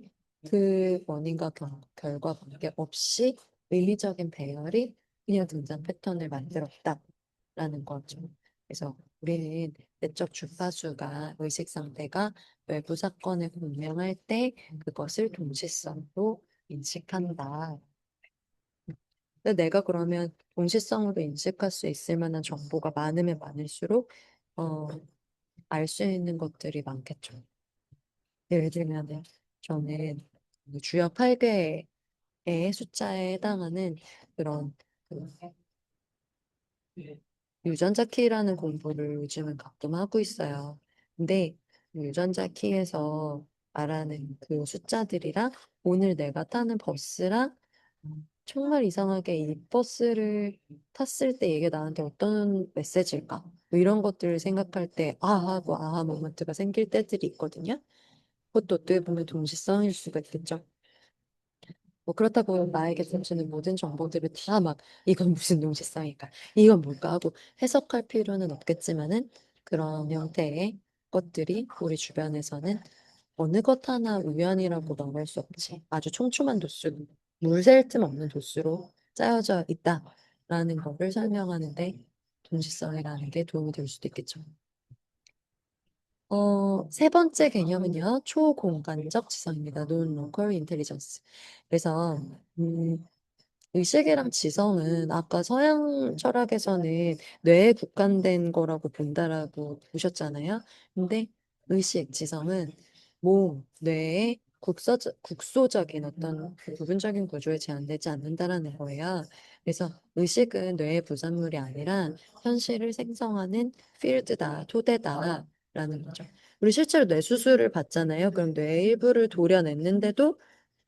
그 원인과 결과관계 없이 의미적인 배열이 그냥 등장 패턴을 만들었다라는 거죠. 그래서 우리는 내적 주파수가 의식 상태가 외부 사건을 분명할 때 그것을 동시성으로 인식한다. 근데 내가 그러면 동시성으로 인식할 수 있을 만한 정보가 많으면 많을수록 어, 알 수 있는 것들이 많겠죠. 예를 들면 저는 그 주요 8개의 숫자에 해당하는 그런 그 유전자 키라는 공부를 요즘은 가끔 하고 있어요. 근데 그 유전자 키에서 말하는 그 숫자들이랑 오늘 내가 타는 버스랑 정말 이상하게 이 버스를 탔을 때 이게 나한테 어떤 메시지일까? 뭐 이런 것들을 생각할 때 하고 아하 모먼트가 생길 때들이 있거든요. 그것도 어떻게 보면 동시성일 수가 있겠죠. 뭐 그렇다고 나에게 던지는 모든 정보들을 다 막 이건 무슨 동시성일까? 이건 뭘까? 하고 해석할 필요는 없겠지만은 그런 형태의 것들이 우리 주변에서는 어느 것 하나 우연이라고 말할 수 없지. 아주 촘촘한 도수, 물 셀 틈 없는 도수로 짜여져 있다. 라는 거를 설명하는데 동시성이라는 게 도움이 될 수도 있겠죠. 세 번째 개념은요, 초공간적 지성입니다. Non-local intelligence. 그래서, 의식이랑 지성은 아까 서양 철학에서는 뇌에 국한된 거라고 본다라고 보셨잖아요. 근데 의식, 지성은 몸, 뇌의 국소적인 어떤 그 부분적인 구조에 제한되지 않는다라는 거예요. 그래서 의식은 뇌의 부산물이 아니라 현실을 생성하는 필드다, 토대다라는 거죠. 우리 실제로 뇌 수술을 받잖아요. 그럼 뇌의 일부를 도려냈는데도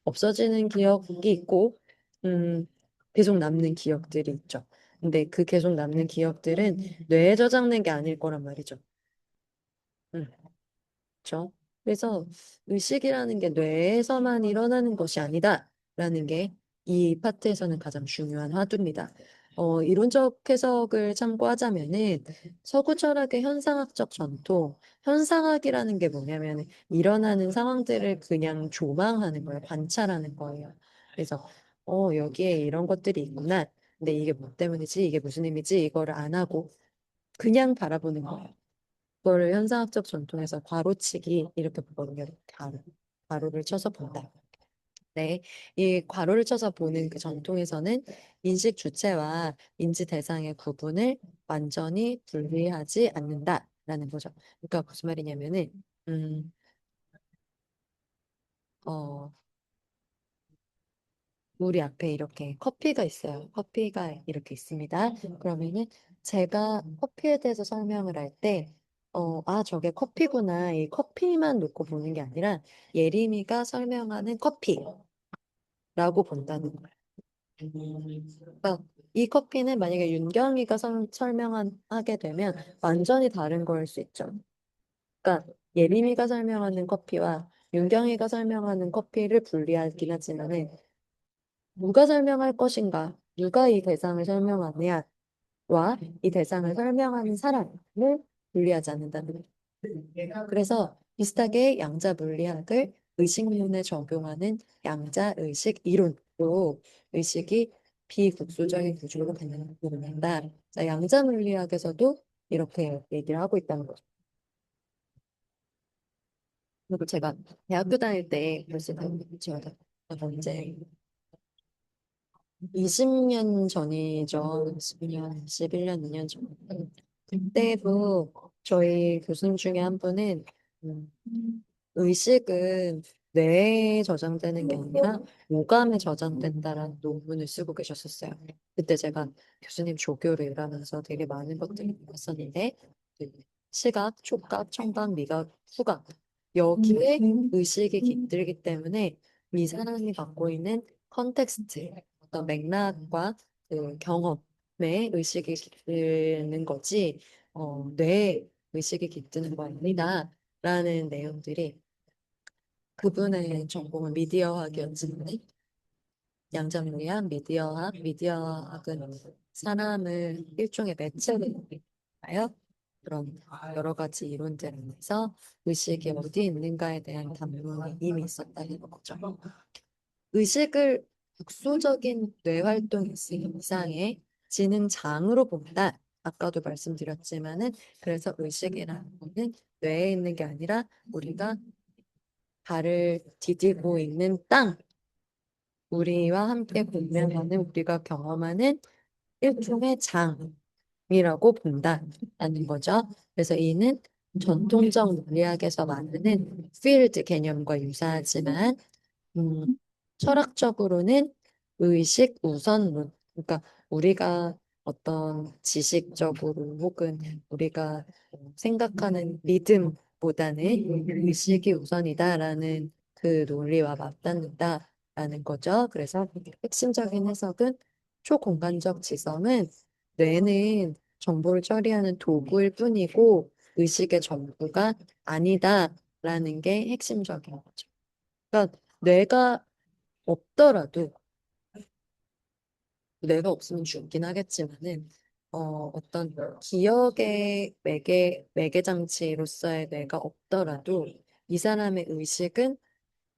없어지는 기억이 있고, 음, 계속 남는 기억들이 있죠. 근데 그 계속 남는 기억들은 뇌에 저장된 게 아닐 거란 말이죠. 음, 그렇죠? 그래서 의식이라는 게 뇌에서만 일어나는 것이 아니다라는 게 이 파트에서는 가장 중요한 화두입니다. 이론적 해석을 참고하자면은 서구 철학의 현상학적 전통, 현상학이라는 게 뭐냐면 일어나는 상황들을 그냥 조망하는 거예요, 관찰하는 거예요. 그래서 여기에 이런 것들이 있구나. 근데 이게 뭐 때문이지? 이게 무슨 의미지? 이거를 안 하고 그냥 바라보는 거예요. 그거를 현상학적 전통에서 괄호치기 이렇게 보거든요. 괄호를 쳐서 본다. 네, 이 괄호를 쳐서 보는 그 전통에서는 인식 주체와 인지 대상의 구분을 완전히 분리하지 않는다라는 거죠. 그러니까 무슨 말이냐면은 음, 어, 우리 앞에 이렇게 커피가 있어요. 커피가 이렇게 있습니다. 그러면은 제가 커피에 대해서 설명을 할 때, 저게 커피구나. 이 커피만 놓고 보는 게 아니라 예림이가 설명하는 커피라고 본다는 거예요. 그러니까 이 커피는 만약에 윤경이가 설명하게 되면 완전히 다른 거일 수 있죠. 그러니까 예림이가 설명하는 커피와 윤경이가 설명하는 커피를 분리하긴 하지만은 누가 설명할 것인가, 누가 이 대상을 설명하느냐와 이 대상을 설명하는 사람을 분리하지 않는다는 거예요. 그래서 비슷하게 양자 물리학을 의식론에 적용하는 양자의식 이론으로 의식이 비국소적인 구조로 갖는다. 자, 양자 물리학에서도 이렇게 얘기를 하고 있다는 거죠. 그리고 제가 대학교 다닐 때 벌써 제가 언제 20년 전이죠. 10년, 11년, 2년 전. 그때도 저희 교수님 중에 한 분은 음, 의식은 뇌에 저장되는 게 아니라 오감에 저장된다라는 논문을 쓰고 계셨었어요. 그때 제가 교수님 조교를 일하면서 되게 많은 것들을 배웠었는데 그 시각, 촉각, 청각, 미각, 후각 여기에 의식이 깃들기 때문에 이 사람이 갖고 있는 컨텍스트, 어떤 맥락과 그 경험에 의식이 깃드는 거지 뇌에 의식이 깃드는 거 아니다라는 내용들이 그분의 전공은 미디어학이었지만 양자물리학, 미디어학은 사람을 일종의 매체로 봐요. 그런 여러 가지 이론들 안에서 의식이 어디 있는가에 대한 담론이 이미 있었다는 거죠. 의식을 국소적인 뇌활동 이상의 지능장으로 본다. 아까도 말씀드렸지만은 그래서 의식이라는 거는 뇌에 있는 게 아니라 우리가 발을 디디고 있는 땅, 우리와 함께 공명하는 우리가 경험하는 일종의 장이라고 본다라는 거죠. 그래서 이는 전통적 물리학에서 말하는 필드 개념과 유사하지만 철학적으로는 의식 우선론. 그러니까 우리가 어떤 지식적으로 혹은 우리가 생각하는 믿음보다는 의식이 우선이다라는 그 논리와 맞닿는다라는 거죠. 그래서 핵심적인 해석은 초공간적 지성은 뇌는 정보를 처리하는 도구일 뿐이고 의식의 전부가 아니다라는 게 핵심적인 거죠. 그러니까 뇌가 없더라도 뇌가 없으면 죽긴 하겠지만은 어떤 기억의 매개 장치로서의 뇌가 없더라도 이 사람의 의식은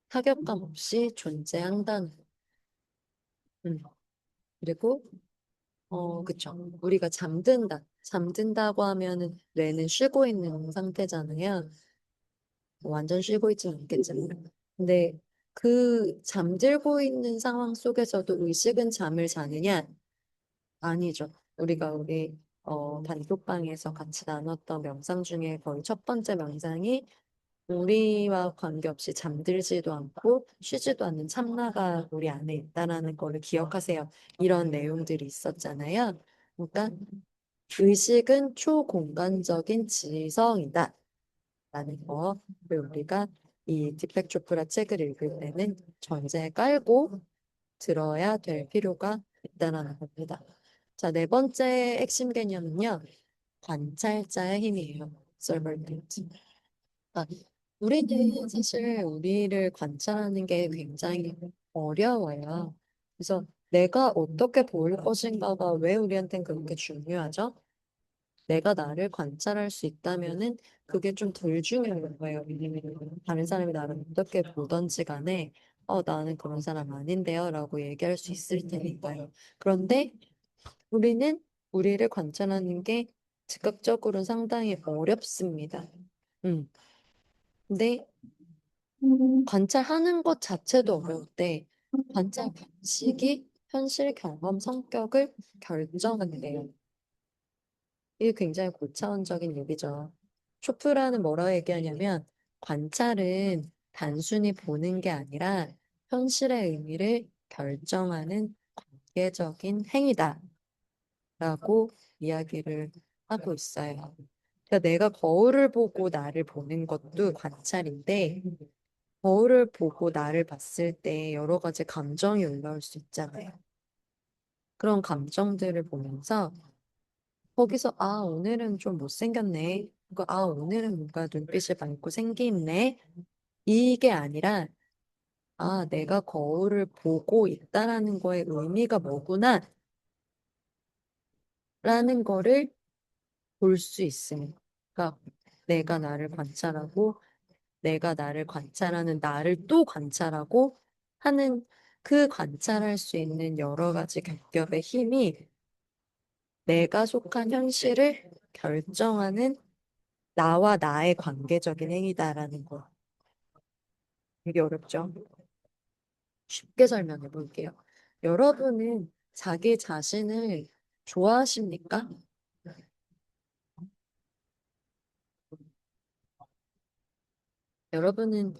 타격감 없이 존재한다는. 음. 그리고 그쵸. 우리가 잠든다. 잠든다고 하면은 뇌는 쉬고 있는 상태잖아요. 완전 쉬고 있지는 않겠지만. 근데 그 잠들고 있는 상황 속에서도 의식은 잠을 자느냐? 아니죠. 우리 단톡방에서 같이 나눴던 명상 중에 거의 첫 번째 명상이 우리와 관계없이 잠들지도 않고 쉬지도 않는 참나가 우리 안에 있다라는 거를 기억하세요. 이런 내용들이 있었잖아요. 그러니까 의식은 초공간적인 지성이다. 라는 거. 그리고 우리가 이 디펙 조프라 책을 읽을 때는 전제에 깔고 들어야 될 필요가 있다는 겁니다. 자, 네 번째 핵심 개념은요. 관찰자의 힘이에요. observability. 그러니까 우리는 사실 우리를 관찰하는 게 굉장히 어려워요. 그래서 내가 어떻게 보일 것인가가 왜 우리한테는 그렇게 중요하죠? 내가 나를 관찰할 수 있다면은 그게 좀 덜 중요한 거예요. 왜냐면 다른 사람이 나를 어떻게 보던지 간에 나는 그런 사람 아닌데요 라고 얘기할 수 있을 테니까요. 그런데 우리는 우리를 관찰하는 게 즉각적으로는 상당히 어렵습니다. 음. 근데 관찰하는 것 자체도 어려울 때 관찰 방식이 현실 경험 성격을 결정한대요. 이게 굉장히 고차원적인 얘기죠. 초프라는 뭐라고 얘기하냐면 관찰은 단순히 보는 게 아니라 현실의 의미를 결정하는 관계적인 행위다라고 이야기를 하고 있어요. 그러니까 내가 거울을 보고 나를 보는 것도 관찰인데 거울을 보고 나를 봤을 때 여러 가지 감정이 올라올 수 있잖아요. 그런 감정들을 보면서 거기서 오늘은 좀 못생겼네. 오늘은 뭔가 눈빛이 밝고 생기 있네. 이게 아니라 내가 거울을 보고 있다라는 거의 의미가 뭐구나 라는 거를 볼 수 있습니다. 그러니까 내가 나를 관찰하고 내가 나를 관찰하는 나를 또 관찰하고 하는 그 관찰할 수 있는 여러 가지 겹겹의 힘이 내가 속한 현실을 결정하는 나와 나의 관계적인 행위다라는 거. 되게 어렵죠? 쉽게 설명해 볼게요. 여러분은 자기 자신을 좋아하십니까? 여러분은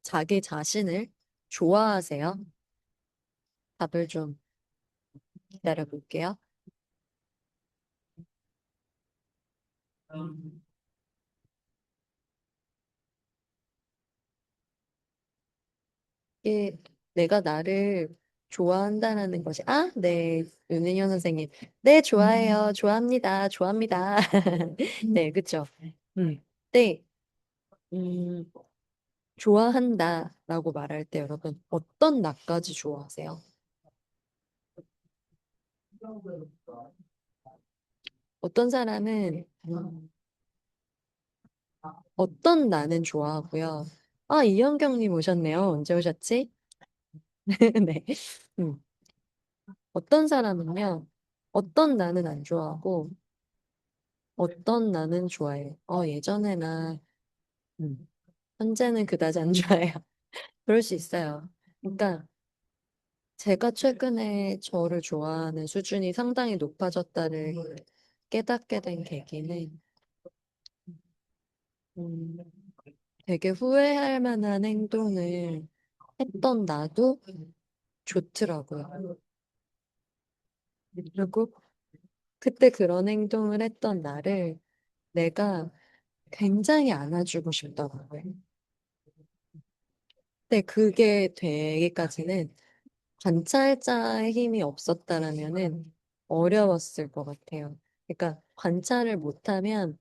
자기 자신을 좋아하세요? 답을 좀 기다려 볼게요. 이게 내가 나를 좋아한다라는 것이, 네, 윤은현 선생님. 네, 좋아해요. 좋아합니다. 좋아합니다. 네, 그쵸. 네, 음, 좋아한다라고 말할 때 여러분, 어떤 나까지 좋아하세요? 어떤 사람은 어떤 나는 좋아하고요. 이현경님 오셨네요. 언제 오셨지? 네. 음. 어떤 사람은요, 어떤 나는 안 좋아하고, 어떤 나는 좋아해요. 예전에나, 음, 현재는 그다지 안 좋아해요. 그럴 수 있어요. 그러니까, 제가 최근에 저를 좋아하는 수준이 상당히 높아졌다를 깨닫게 된 계기는, 음, 되게 후회할 만한 행동을 했던 나도 좋더라고요. 그리고 그때 그런 행동을 했던 나를 내가 굉장히 안아주고 싶더라고요. 근데 그게 되기까지는 관찰자의 힘이 없었다라면은 어려웠을 것 같아요. 그러니까 관찰을 못하면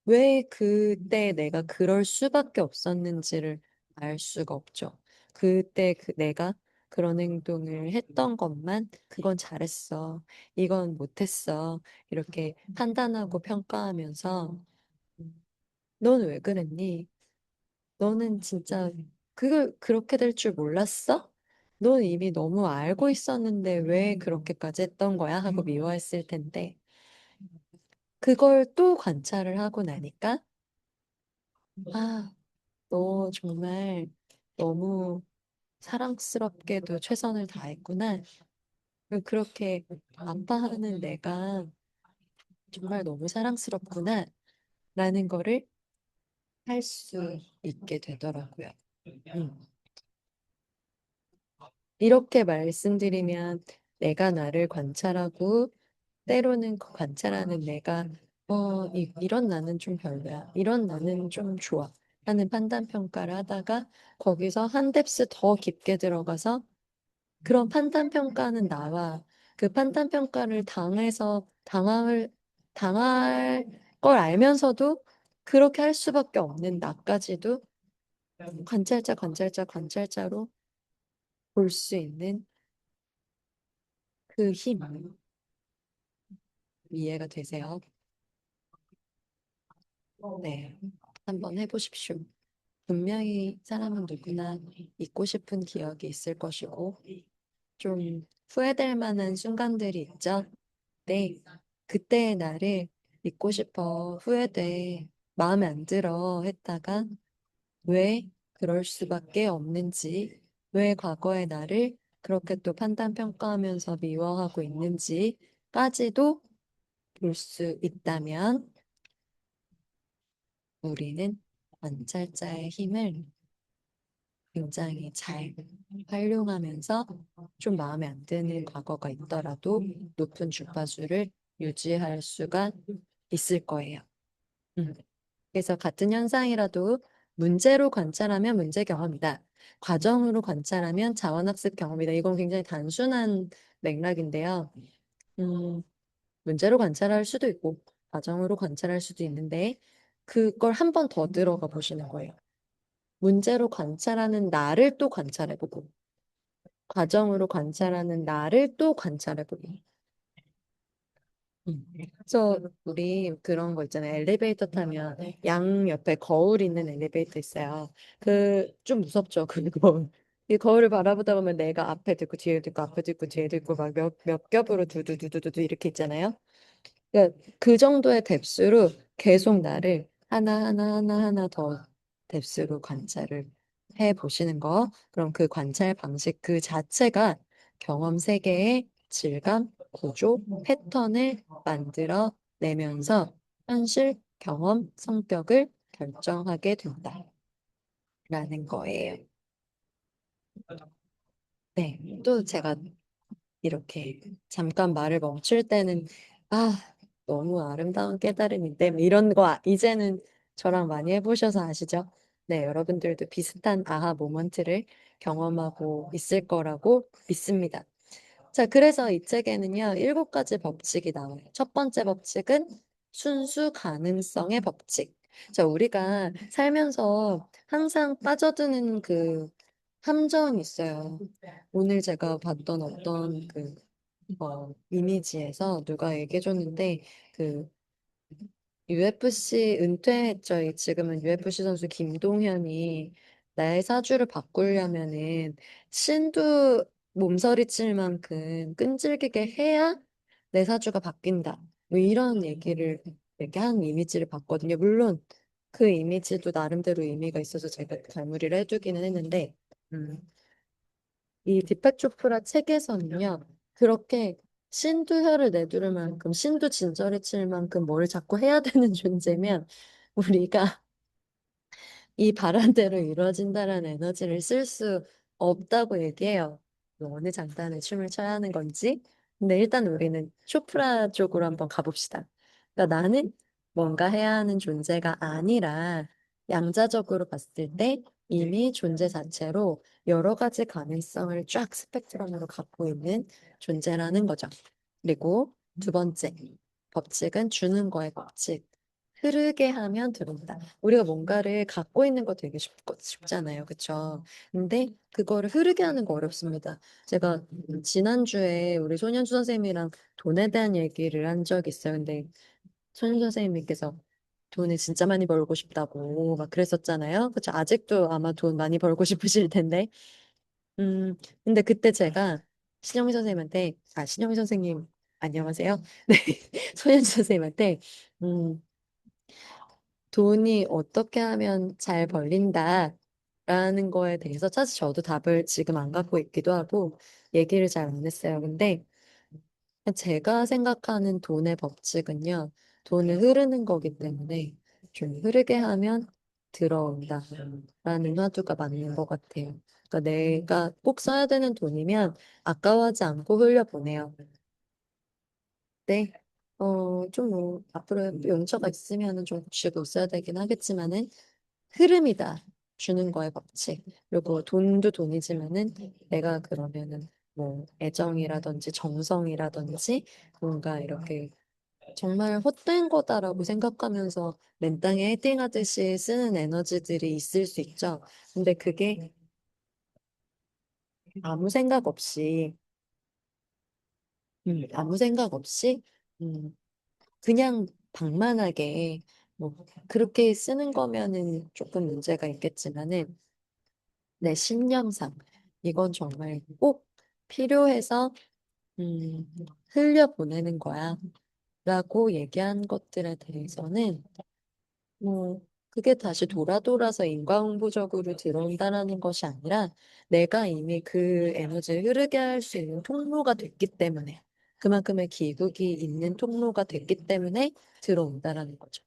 왜 그때 내가 그럴 수밖에 없었는지를 알 수가 없죠. 그때 내가 그런 행동을 했던 것만 그건 잘했어. 이건 못했어. 이렇게 판단하고 평가하면서 넌 왜 그랬니? 너는 진짜 그걸 그렇게 될 줄 몰랐어? 넌 이미 너무 알고 있었는데 왜 그렇게까지 했던 거야? 하고 미워했을 텐데, 그걸 또 관찰을 하고 나니까, 아, 너 정말 너무 사랑스럽게도 최선을 다했구나. 그렇게 아파하는 내가 정말 너무 사랑스럽구나. 라는 거를 할 수 있게 되더라고요. 음. 이렇게 말씀드리면 내가 나를 관찰하고 때로는 그 관찰하는 내가 이런 나는 좀 별로야. 이런 나는 좀 좋아. 하는 판단 평가를 하다가 거기서 한 뎁스 더 깊게 들어가서 그런 판단 평가는 나와 그 판단 평가를 당할 걸 알면서도 그렇게 할 수밖에 없는 나까지도 관찰자로 볼 수 있는 그 힘, 이해가 되세요? 네, 한번 해보십시오. 분명히 사람은 누구나 잊고 싶은 기억이 있을 것이고, 좀 후회될 만한 순간들이 있죠? 네, 그때의 나를 잊고 싶어, 후회돼, 마음에 안 들어 했다가, 왜 그럴 수밖에 없는지, 왜 과거의 나를 그렇게 또 판단 평가하면서 미워하고 있는지까지도 볼 수 있다면 우리는 관찰자의 힘을 굉장히 잘 활용하면서 좀 마음에 안 드는 과거가 있더라도 높은 주파수를 유지할 수가 있을 거예요. 음. 그래서 같은 현상이라도 문제로 관찰하면 문제 경험이다. 과정으로 관찰하면 자원학습 경험이다. 이건 굉장히 단순한 맥락인데요. 음, 문제로 관찰할 수도 있고, 과정으로 관찰할 수도 있는데, 그걸 한 번 더 들어가 보시는 거예요. 문제로 관찰하는 나를 또 관찰해보고, 과정으로 관찰하는 나를 또 관찰해보고. 그래서 우리 그런 거 있잖아요. 엘리베이터 타면 양 옆에 거울 있는 엘리베이터 있어요. 그 좀 무섭죠. 그 거울. 이 거울을 바라보다 보면 내가 앞에도 있고 뒤에도 있고 앞에도 있고 뒤에도 있고 막 몇 겹으로 두두두두두 이렇게 있잖아요. 그러니까 그 정도의 뎁스로 계속 나를 하나 더 뎁스로 관찰을 해 보시는 거. 그럼 그 관찰 방식 그 자체가 경험 세계의 질감, 구조, 패턴을 만들어 내면서 현실, 경험, 성격을 결정하게 된다라는 거예요. 네, 또 제가 이렇게 잠깐 말을 멈출 때는 아, 너무 아름다운 깨달음인데 뭐 이런 거 이제는 저랑 많이 해보셔서 아시죠? 네, 여러분들도 비슷한 아하 모먼트를 경험하고 있을 거라고 믿습니다. 자, 그래서 이 책에는요, 7가지 법칙이 나와요. 첫 번째 법칙은 순수 가능성의 법칙. 자, 우리가 살면서 항상 빠져드는 그 함정이 있어요. 오늘 제가 봤던 어떤 이미지에서 누가 얘기해줬는데, 그 UFC 은퇴했죠. 지금은 UFC 선수 김동현이 나의 사주를 바꾸려면은 신도 몸서리칠 만큼 끈질기게 해야 내 사주가 바뀐다. 뭐 이런 얘기를 이렇게 한 이미지를 봤거든요. 물론 그 이미지도 나름대로 의미가 있어서 제가 갈무리를 해두기는 했는데, 음, 이 디팍 초프라 책에서는요, 그렇게 신두혈을 내두를 만큼, 신도 진절이 칠 만큼 뭘 자꾸 해야 되는 존재면, 우리가 이 바람대로 이루어진다라는 에너지를 쓸 수 없다고 얘기해요. 뭐 어느 장단에 춤을 춰야 하는 건지. 근데 일단 우리는 쇼프라 쪽으로 한번 가봅시다. 그러니까 나는 뭔가 해야 하는 존재가 아니라 양자적으로 봤을 때 이미 존재 자체로 여러 가지 가능성을 쫙 스펙트럼으로 갖고 있는 존재라는 거죠. 그리고 두 번째 법칙은 주는 거의 법칙. 흐르게 하면 들어온다. 우리가 뭔가를 갖고 있는 거 되게 쉽잖아요. 그쵸? 근데 그거를 흐르게 하는 거 어렵습니다. 제가 지난주에 우리 손현주 선생님이랑 돈에 대한 얘기를 한 적이 있어요. 근데 손현주 선생님께서 돈을 진짜 많이 벌고 싶다고 막 그랬었잖아요. 그쵸? 아직도 아마 돈 많이 벌고 싶으실 텐데. 근데 그때 제가 신영미 선생님한테, 신영미 선생님, 안녕하세요. 네, 소연 선생님한테, 음, 돈이 어떻게 하면 잘 벌린다. 라는 거에 대해서 사실 저도 답을 지금 안 갖고 있기도 하고 얘기를 잘 안 했어요. 근데 제가 생각하는 돈의 법칙은요, 돈은 흐르는 거기 때문에 좀 흐르게 하면 들어온다라는 화두가 맞는 것 같아요. 그러니까 내가 꼭 써야 되는 돈이면 아까워하지 않고 흘려보내요. 네. 좀 뭐, 앞으로 연차가 있으면은 좀 곱씹고 써야 되긴 하겠지만은, 흐름이다. 주는 거의 법칙. 그리고 돈도 돈이지만은, 내가 그러면은, 뭐, 애정이라든지 정성이라든지, 뭔가 이렇게 정말 헛된 거다라고 생각하면서 맨땅에 헤딩하듯이 쓰는 에너지들이 있을 수 있죠. 근데 그게 아무 생각 없이, 아무 생각 없이, 음, 그냥 방만하게 뭐 그렇게 쓰는 거면은 조금 문제가 있겠지만은 내 신념상 이건 정말 꼭 필요해서 흘려보내는 거야 라고 얘기한 것들에 대해서는 뭐 그게 다시 돌아돌아서 인과응보적으로 들어온다라는 것이 아니라 내가 이미 그 에너지를 흐르게 할 수 있는 통로가 됐기 때문에 그만큼의 기국이 있는 통로가 됐기 때문에 들어온다라는 거죠.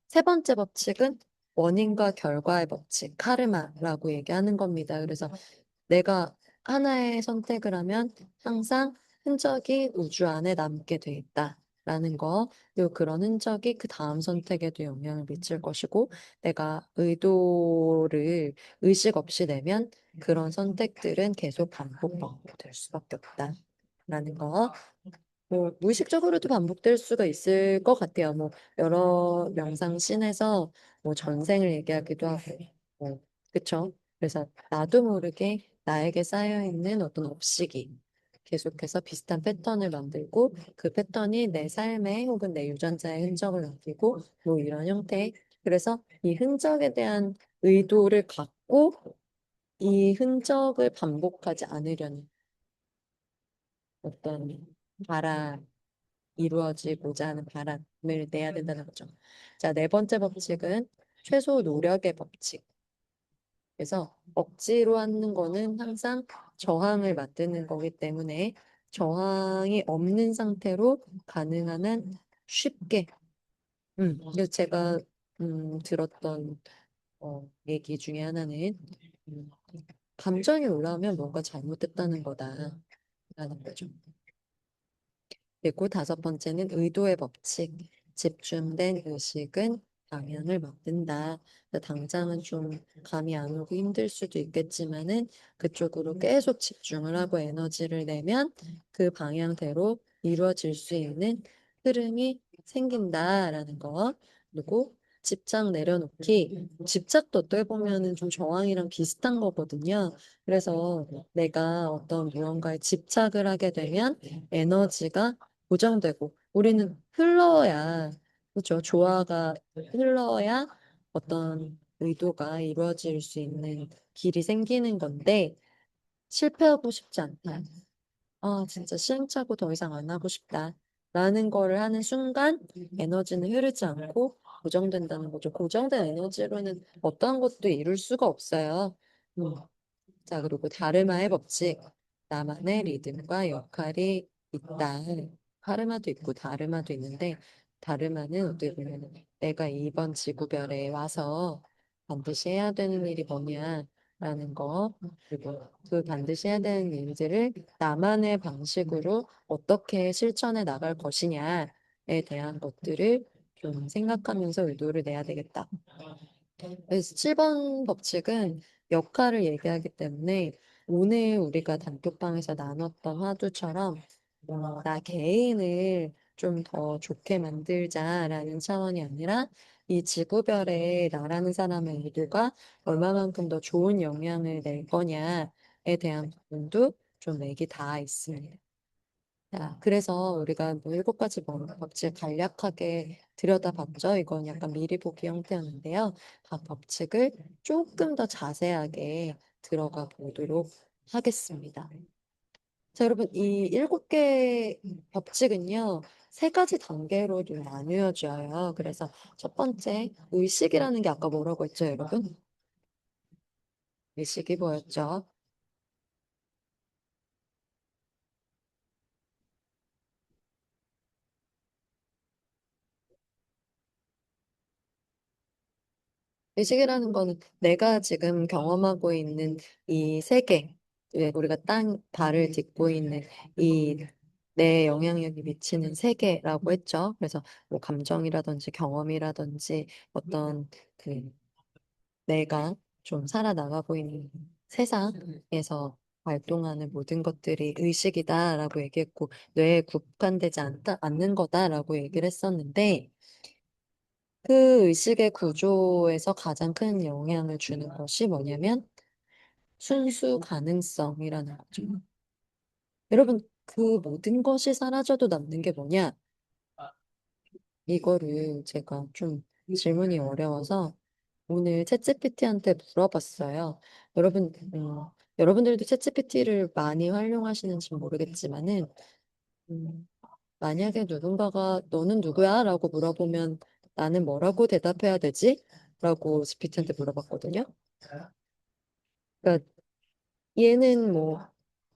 세 번째 법칙은 원인과 결과의 법칙, 카르마라고 얘기하는 겁니다. 그래서 내가 하나의 선택을 하면 항상 흔적이 우주 안에 남게 돼 있다라는 거, 그리고 그런 흔적이 그 다음 선택에도 영향을 미칠 것이고, 내가 의도를 의식 없이 내면 그런 선택들은 계속 반복될 수밖에 없다라는 거. 뭐 무의식적으로도 반복될 수가 있을 것 같아요. 뭐 여러 명상 씬에서 뭐 전생을 얘기하기도 하고, 뭐 그쵸? 그래서 나도 모르게 나에게 쌓여 있는 어떤 업식이 계속해서 비슷한 패턴을 만들고 그 패턴이 내 삶에 혹은 내 유전자에 흔적을 남기고 뭐 이런 형태. 그래서 이 흔적에 대한 의도를 갖고 이 흔적을 반복하지 않으려는 어떤 바람 이루어지고자 하는 바람을 내야 된다는 거죠. 자, 네 번째 법칙은 최소 노력의 법칙. 그래서 억지로 하는 거는 항상 저항을 만드는 거기 때문에 저항이 없는 상태로 가능한 한 쉽게. 그래서 제가 들었던 얘기 중에 하나는 음, 감정이 올라오면 뭔가 잘못됐다는 거다라는 거죠. 그리고 다섯 번째는 의도의 법칙. 집중된 의식은 방향을 만든다. 당장은 좀 감이 안 오고 힘들 수도 있겠지만은 그쪽으로 계속 집중을 하고 에너지를 내면 그 방향대로 이루어질 수 있는 흐름이 생긴다라는 거. 그리고 집착 내려놓기. 집착도 어떻게 보면은 좀 저항이랑 비슷한 거거든요. 그래서 내가 어떤 무언가에 집착을 하게 되면 에너지가 고정되고 우리는 흘러야 그렇죠. 조화가 흘러야 어떤 의도가 이루어질 수 있는 길이 생기는 건데 실패하고 싶지 않다. 아, 진짜 시행착오 더 이상 안 하고 싶다. 라는 거를 하는 순간 에너지는 흐르지 않고 고정된다는 거죠. 고정된 에너지로는 어떠한 것도 이룰 수가 없어요. 음. 자, 그리고 다르마의 법칙. 나만의 리듬과 역할이 있다. 카르마도 있고 다르마도 있는데, 다르마는 어떻게 보면 내가 이번 지구별에 와서 반드시 해야 되는 일이 뭐냐라는 거, 그리고 그 반드시 해야 되는 일들을 나만의 방식으로 어떻게 실천해 나갈 것이냐에 대한 것들을 좀 생각하면서 의도를 내야 되겠다. 그래서 7번 법칙은 역할을 얘기하기 때문에 오늘 우리가 단톡방에서 나눴던 화두처럼 나 개인을 좀 더 좋게 만들자라는 차원이 아니라 이 지구별에 나라는 사람의 의도가 얼마만큼 더 좋은 영향을 낼 거냐에 대한 부분도 좀 맥이 닿아 있습니다. 자, 그래서 우리가 뭐 7가지 법칙 간략하게 들여다봤죠. 이건 약간 미리 보기 형태였는데요. 각 법칙을 조금 더 자세하게 들어가 보도록 하겠습니다. 자, 여러분, 이 7개 법칙은요, 3가지 단계로 좀 나뉘어져요. 그래서 첫 번째, 의식이라는 게 아까 뭐라고 했죠, 여러분? 의식이 뭐였죠? 의식이라는 거는 내가 지금 경험하고 있는 이 세계, 왜 우리가 발을 딛고 있는 이 내 영향력이 미치는 세계라고 했죠. 그래서 뭐 감정이라든지 경험이라든지 어떤 그 내가 좀 살아나가고 있는 세상에서 활동하는 모든 것들이 의식이다라고 얘기했고 뇌에 국한되지 않는 거다라고 얘기를 했었는데 그 의식의 구조에서 가장 큰 영향을 주는 것이 뭐냐면 순수 가능성이라는 거죠. 여러분, 그 모든 것이 사라져도 남는 게 뭐냐? 이거를 제가 좀 질문이 어려워서 오늘 챗GPT한테 물어봤어요. 여러분, 여러분들도 챗GPT를 많이 활용하시는지 모르겠지만은, 만약에 누군가가 너는 누구야? 라고 물어보면 나는 뭐라고 대답해야 되지? 라고 GPT한테 물어봤거든요. 그러니까 얘는 뭐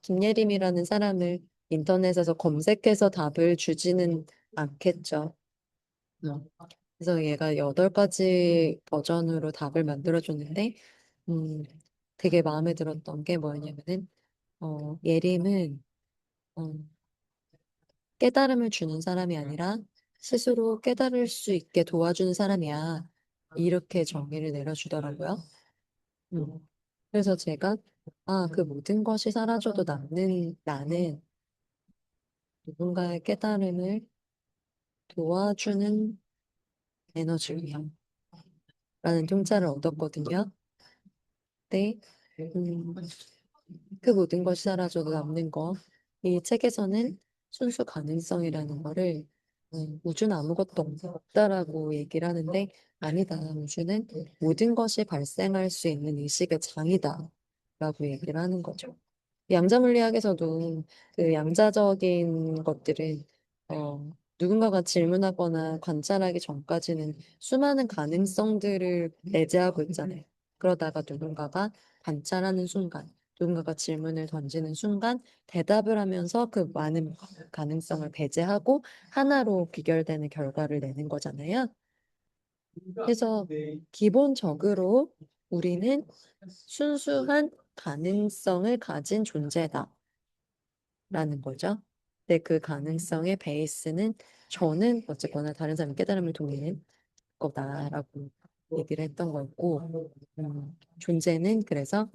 김예림이라는 사람을 인터넷에서 검색해서 답을 주지는 않겠죠. 음. 그래서 얘가 8가지 버전으로 답을 만들어줬는데, 음, 되게 마음에 들었던 게 뭐였냐면은, 예림은, 어, 깨달음을 주는 사람이 아니라 스스로 깨달을 수 있게 도와주는 사람이야. 이렇게 정의를 내려주더라고요. 음. 그래서 제가, 그 모든 것이 사라져도 남는 나는 누군가의 깨달음을 도와주는 에너지야. 라는 통찰을 얻었거든요. 네. 음, 그 모든 것이 사라져도 남는 거. 이 책에서는 순수 가능성이라는 거를 우주는 아무것도 없다라고 얘기를 하는데 아니다. 우주는 모든 것이 발생할 수 있는 의식의 장이다. 라고 얘기를 하는 거죠. 양자물리학에서도 그 양자적인 것들은 누군가가 질문하거나 관찰하기 전까지는 수많은 가능성들을 내재하고 있잖아요. 그러다가 누군가가 관찰하는 순간, 누군가가 질문을 던지는 순간 대답을 하면서 그 많은 가능성을 배제하고 하나로 귀결되는 결과를 내는 거잖아요. 그래서 기본적으로 우리는 순수한 가능성을 가진 존재다. 라는 거죠. 근데 그 가능성의 베이스는 저는 어쨌거나 다른 사람의 깨달음을 통해 거다라고 얘기를 했던 거고, 존재는 그래서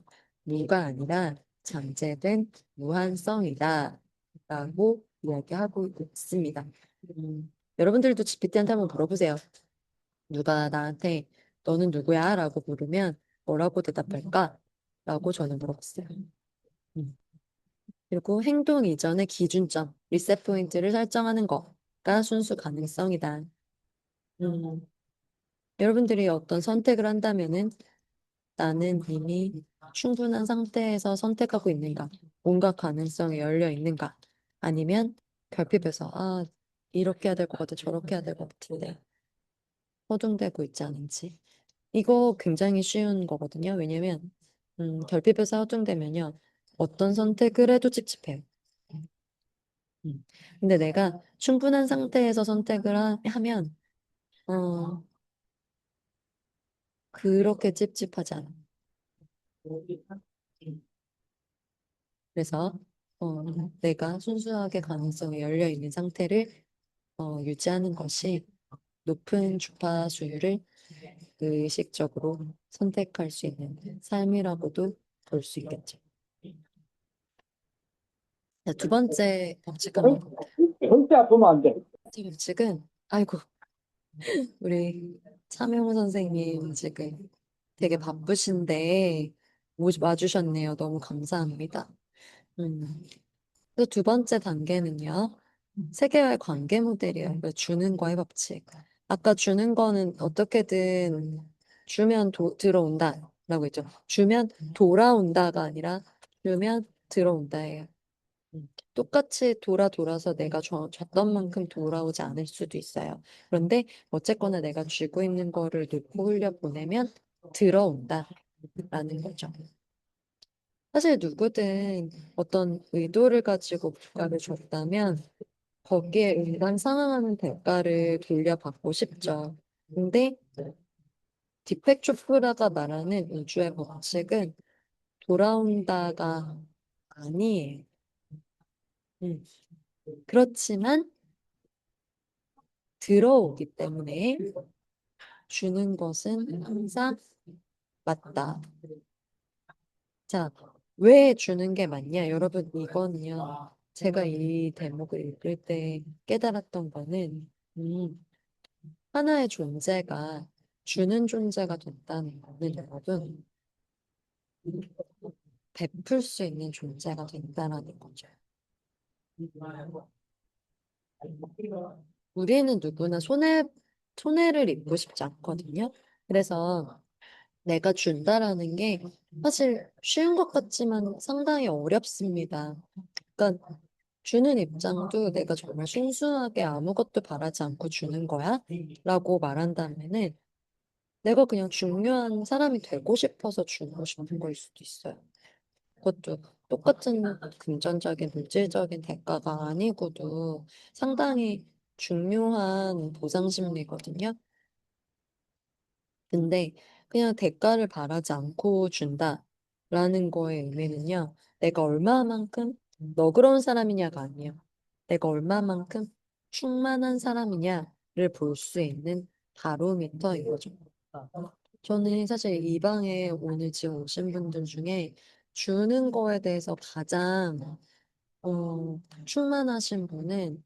무가 아니라 잠재된 무한성이다 라고 이야기하고 있습니다. 여러분들도 GPT한테 한번 물어보세요. 누가 나한테 너는 누구야? 라고 물으면 뭐라고 대답할까? 라고 저는 물어봤어요. 음. 그리고 행동 이전의 기준점, 리셋 포인트를 설정하는 거가 순수 가능성이다. 음, 여러분들이 어떤 선택을 한다면은 나는 이미 충분한 상태에서 선택하고 있는가? 온갖 가능성이 열려 있는가? 아니면 결핍해서 이렇게 해야 될 것 같아, 저렇게 해야 될 것 같은데 허둥대고 있지 않은지. 이거 굉장히 쉬운 거거든요. 왜냐면 결핍해서 허둥대면요. 어떤 선택을 해도 찝찝해요. 음. 근데 내가 충분한 상태에서 선택을 하면, 어, 그렇게 찝찝하지 않아. 그래서, 내가 순수하게 가능성이 열려 있는 상태를, 유지하는 것이 높은 주파수율을 의식적으로 선택할 수 있는 삶이라고도 볼 수 있겠죠. 자, 두 번째 법칙 한번 볼까요? 절대 아프면 안 돼. 두 번째 법칙은, 아이고, 우리 차명호 선생님 지금 되게 바쁘신데 와주셨네요. 너무 감사합니다. 음. 그래서 두 번째 단계는요. 세계와의 관계 모델이에요. 그 주는 거의 법칙. 아까 주는 거는 어떻게든 주면 들어온다라고 했죠. 주면 돌아온다가 아니라 그러면 들어온다예요. 똑같이 돌아서 내가 줬던 만큼 돌아오지 않을 수도 있어요. 그런데 어쨌거나 내가 쥐고 있는 거를 놓고 흘려보내면 들어온다라는 거죠. 사실 누구든 어떤 의도를 가지고 뭔가를 줬다면 거기에 상응하는 대가를 돌려받고 싶죠. 근데 디펙 초프라가 말하는 우주의 법칙은 돌아온다가 아니에요. 음. 그렇지만 들어오기 때문에 주는 것은 항상 맞다. 자, 왜 주는 게 맞냐? 여러분, 이거는요. 제가 이 대목을 읽을 때 깨달았던 거는, 하나의 존재가 주는 존재가 됐다는 거는 여러분, 베풀 수 있는 존재가 된다는 거죠. 우리는 누구나 손해를 입고 싶지 않거든요. 그래서 내가 준다라는 게 사실 쉬운 것 같지만 상당히 어렵습니다. 그러니까 주는 입장도 내가 정말 순수하게 아무것도 바라지 않고 주는 거야? 라고 말한다면은 내가 그냥 중요한 사람이 되고 싶어서 주고 싶은 거일 수도 있어요. 그것도 똑같은 금전적인 물질적인 대가가 아니고도 상당히 중요한 보상 심리거든요. 근데 그냥 대가를 바라지 않고 준다라는 거의 의미는요. 내가 얼마만큼 너그러운 사람이냐가 아니에요. 내가 얼마만큼 충만한 사람이냐를 볼 수 있는 바로미터인 거죠. 저는 사실 이 방에 오늘 지금 오신 분들 중에 주는 거에 대해서 가장 충만하신 분은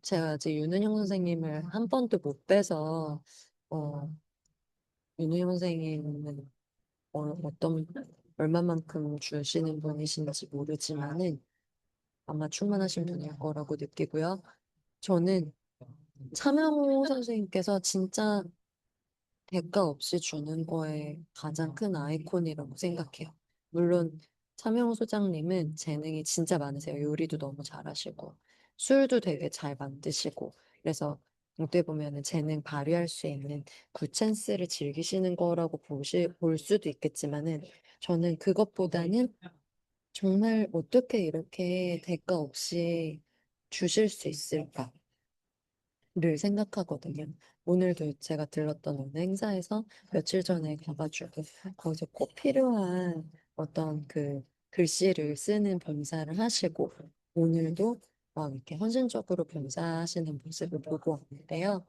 제가 아직 윤은영 선생님을 한 번도 못 뵈서 어, 윤은영 선생님은 어떤 얼마만큼 주시는 분이신지 모르지만은 아마 충만하신 분일 거라고 느끼고요. 저는 차명호 선생님께서 진짜 대가 없이 주는 거에 가장 큰 아이콘이라고 생각해요. 물론 차명호 소장님은 재능이 진짜 많으세요. 요리도 너무 잘하시고 술도 되게 잘 만드시고 그래서 어떻게 보면은 재능 발휘할 수 있는 굿찬스를 즐기시는 거라고 볼 수도 있겠지만은 저는 그것보다는 정말 어떻게 이렇게 대가 없이 주실 수 있을까? 를 생각하거든요. 오늘도 제가 들렀던 어느 행사에서 며칠 전에 가가지고 거기서 꼭 필요한 어떤 그 글씨를 쓰는 봉사를 하시고 오늘도 막 이렇게 헌신적으로 봉사하시는 모습을 보고 왔는데요.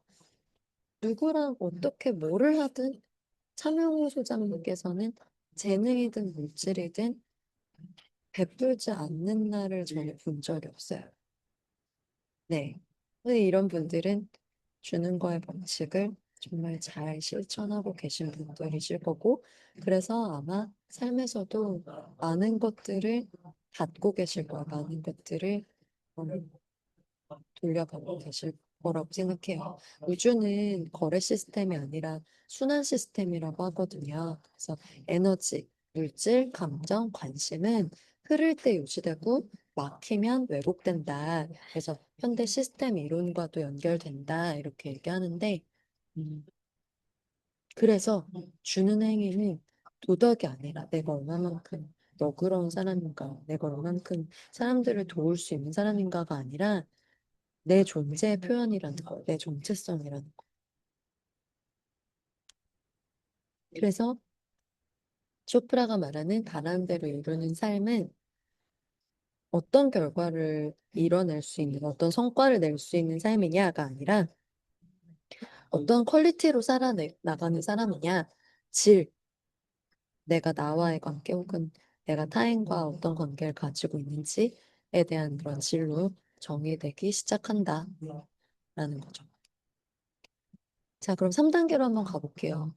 누구랑 어떻게 뭐를 하든 차명호 소장님께서는 재능이든 물질이든 베풀지 않는 날을 저는 본 적이 없어요. 네. 근데 이런 분들은 주는 거의 법칙을 정말 잘 실천하고 계신 분들이실 거고, 그래서 아마 삶에서도 많은 것들을 갖고 계실 거예요. 많은 것들을 음, 돌려받고 계실 거라고 생각해요. 우주는 거래 시스템이 아니라 순환 시스템이라고 하거든요. 그래서 에너지, 물질, 감정, 관심은 흐를 때 유지되고 막히면 왜곡된다. 그래서 현대 시스템 이론과도 연결된다. 이렇게 얘기하는데, 음, 그래서 주는 행위는 도덕이 아니라 내가 얼마만큼 너그러운 사람인가, 내가 얼마만큼 사람들을 도울 수 있는 사람인가가 아니라 내 존재의 표현이라는 거, 내 정체성이라는 거. 그래서 쇼프라가 말하는 바라는 대로 이루는 삶은 어떤 결과를 이뤄낼 수 있는, 어떤 성과를 낼 수 있는 삶이냐가 아니라 어떤 퀄리티로 살아나가는 사람이냐, 질, 내가 나와의 관계 혹은 내가 타인과 어떤 관계를 가지고 있는지에 대한 그런 질로 정의되기 시작한다. 라는 거죠. 자, 그럼 3단계로 한번 가볼게요.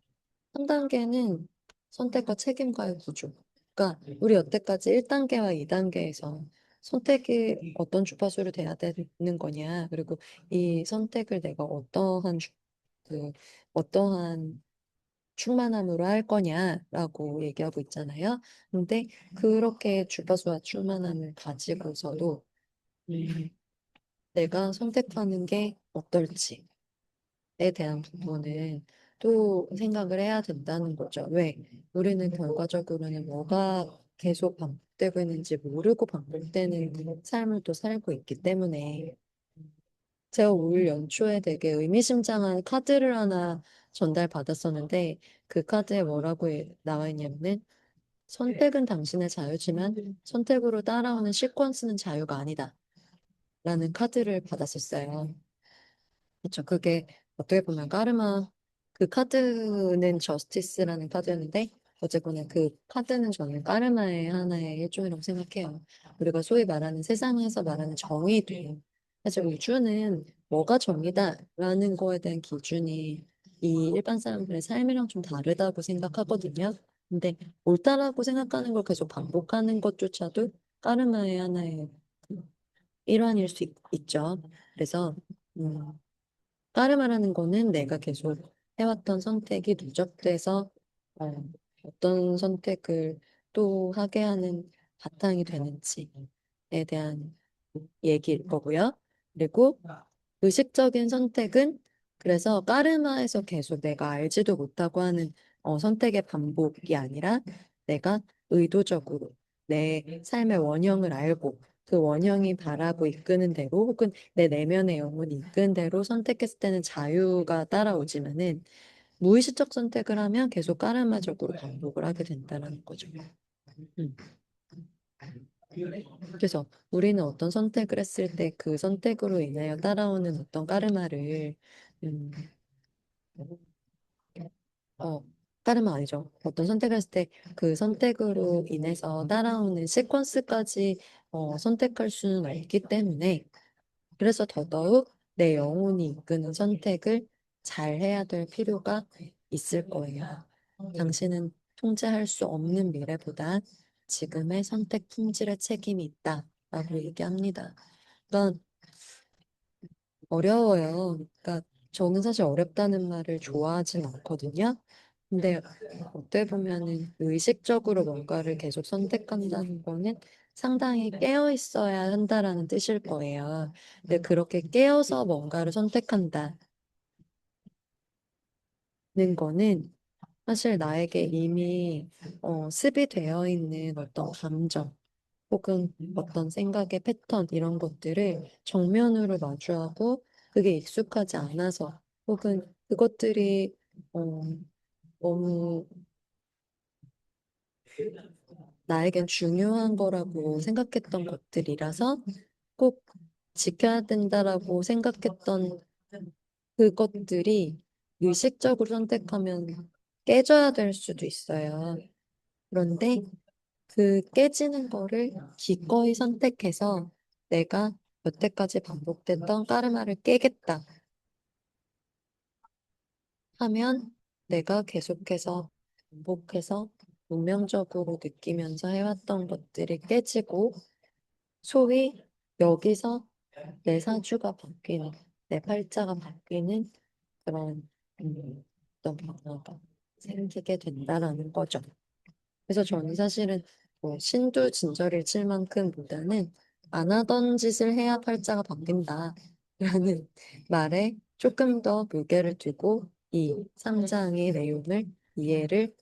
3단계는 선택과 책임과의 구조. 그러니까 우리 여태까지 1단계와 2단계에서 선택이 어떤 주파수로 돼야 되는 거냐, 그리고 이 선택을 내가 그 어떠한 충만함으로 할 거냐라고 얘기하고 있잖아요. 근데 그렇게 주파수와 충만함을 가지고서도 내가 선택하는 게 어떨지에 대한 부분은 또 생각을 해야 된다는 거죠. 왜? 우리는 결과적으로는 뭐가 계속 반복되고 있는지 모르고 반복되는 삶을 또 살고 있기 때문에 제가 올 연초에 되게 의미심장한 카드를 하나 전달받았었는데 그 카드에 뭐라고 나와 있냐면은 선택은 당신의 자유지만 선택으로 따라오는 시퀀스는 자유가 아니다. 라는 카드를 받았었어요. 그렇죠. 그게 어떻게 보면 까르마 그 카드는 저스티스라는 카드였는데 어쨌거나 그 카드는 저는 까르마의 하나의 일종이라고 생각해요. 우리가 소위 말하는 세상에서 말하는 정의도 사실 우주는 뭐가 정의다라는 거에 대한 기준이 이 일반 사람들의 삶이랑 좀 다르다고 생각하거든요. 근데 옳다라고 생각하는 걸 계속 반복하는 것조차도 까르마의 하나의 일환일 수 있죠. 그래서 음, 까르마라는 거는 내가 계속 해왔던 선택이 누적돼서 어떤 선택을 또 하게 하는 바탕이 되는지에 대한 얘기일 거고요. 그리고 의식적인 선택은 그래서 까르마에서 계속 내가 알지도 못하고 하는 선택의 반복이 아니라 내가 의도적으로 내 삶의 원형을 알고 그 원형이 바라고 이끄는 대로 혹은 내 내면의 영혼이 이끄는 대로 선택했을 때는 자유가 따라오지만은 무의식적 선택을 하면 계속 까르마적으로 반복을 하게 된다는 거죠. 음. 그래서 우리는 어떤 선택을 했을 때 그 선택으로 인하여 따라오는 어떤 까르마를 음, 어, 까르마 아니죠. 어떤 선택을 했을 때 그 선택으로 인해서 따라오는 시퀀스까지 선택할 수는 없기 때문에 그래서 더더욱 내 영혼이 이끄는 선택을 잘 해야 될 필요가 있을 거예요. 당신은 통제할 수 없는 미래보다 지금의 선택 품질에 책임이 있다라고 얘기합니다. 그러니까 어려워요. 그러니까 저는 사실 어렵다는 말을 좋아하진 않거든요. 근데 어떻게 보면은 의식적으로 뭔가를 계속 선택한다는 거는 상당히 깨어 있어야 한다라는 뜻일 거예요. 근데 그렇게 깨어서 뭔가를 선택한다는 거는 사실 나에게 이미 습입되어 있는 어떤 감정 혹은 어떤 생각의 패턴 이런 것들을 정면으로 마주하고 그게 익숙하지 않아서 혹은 그것들이 어, 너무 나에겐 중요한 거라고 생각했던 것들이라서 꼭 지켜야 된다라고 생각했던 그것들이 의식적으로 선택하면 깨져야 될 수도 있어요. 그런데 그 깨지는 거를 기꺼이 선택해서 내가 여태까지 반복됐던 까르마를 깨겠다 하면 내가 계속해서 반복해서 운명적으로 느끼면서 해왔던 것들이 깨지고 소위 여기서 내 사주가 바뀌는, 내 팔자가 바뀌는 그런 어떤 변화가 생기게 된다라는 거죠. 그래서 저는 사실은 뭐 신두진절일 칠 만큼보다는 안 하던 짓을 해야 팔자가 바뀐다라는 말에 조금 더 무게를 두고 이 3장의 내용을 이해를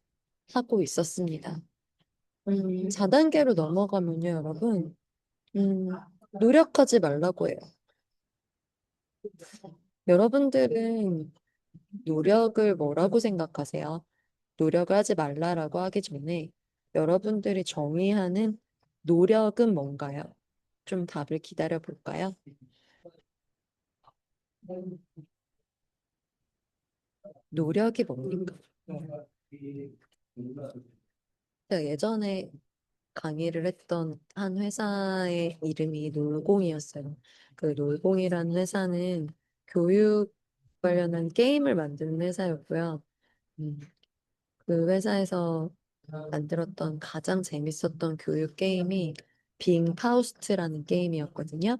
하고 있었습니다. 4단계로 넘어가면요, 여러분. 음, 노력하지 말라고 해요. 여러분들은 노력을 뭐라고 생각하세요? 노력을 하지 말라라고 하기 전에 여러분들이 정의하는 노력은 뭔가요? 좀 답을 기다려 볼까요? 노력이 뭡니까? 제가 예전에 강의를 했던 한 회사의 이름이 놀공이었어요. 그 놀공이라는 회사는 교육 관련한 게임을 만드는 회사였고요. 음, 그 회사에서 만들었던 가장 재밌었던 교육 게임이 빙 파우스트라는 게임이었거든요.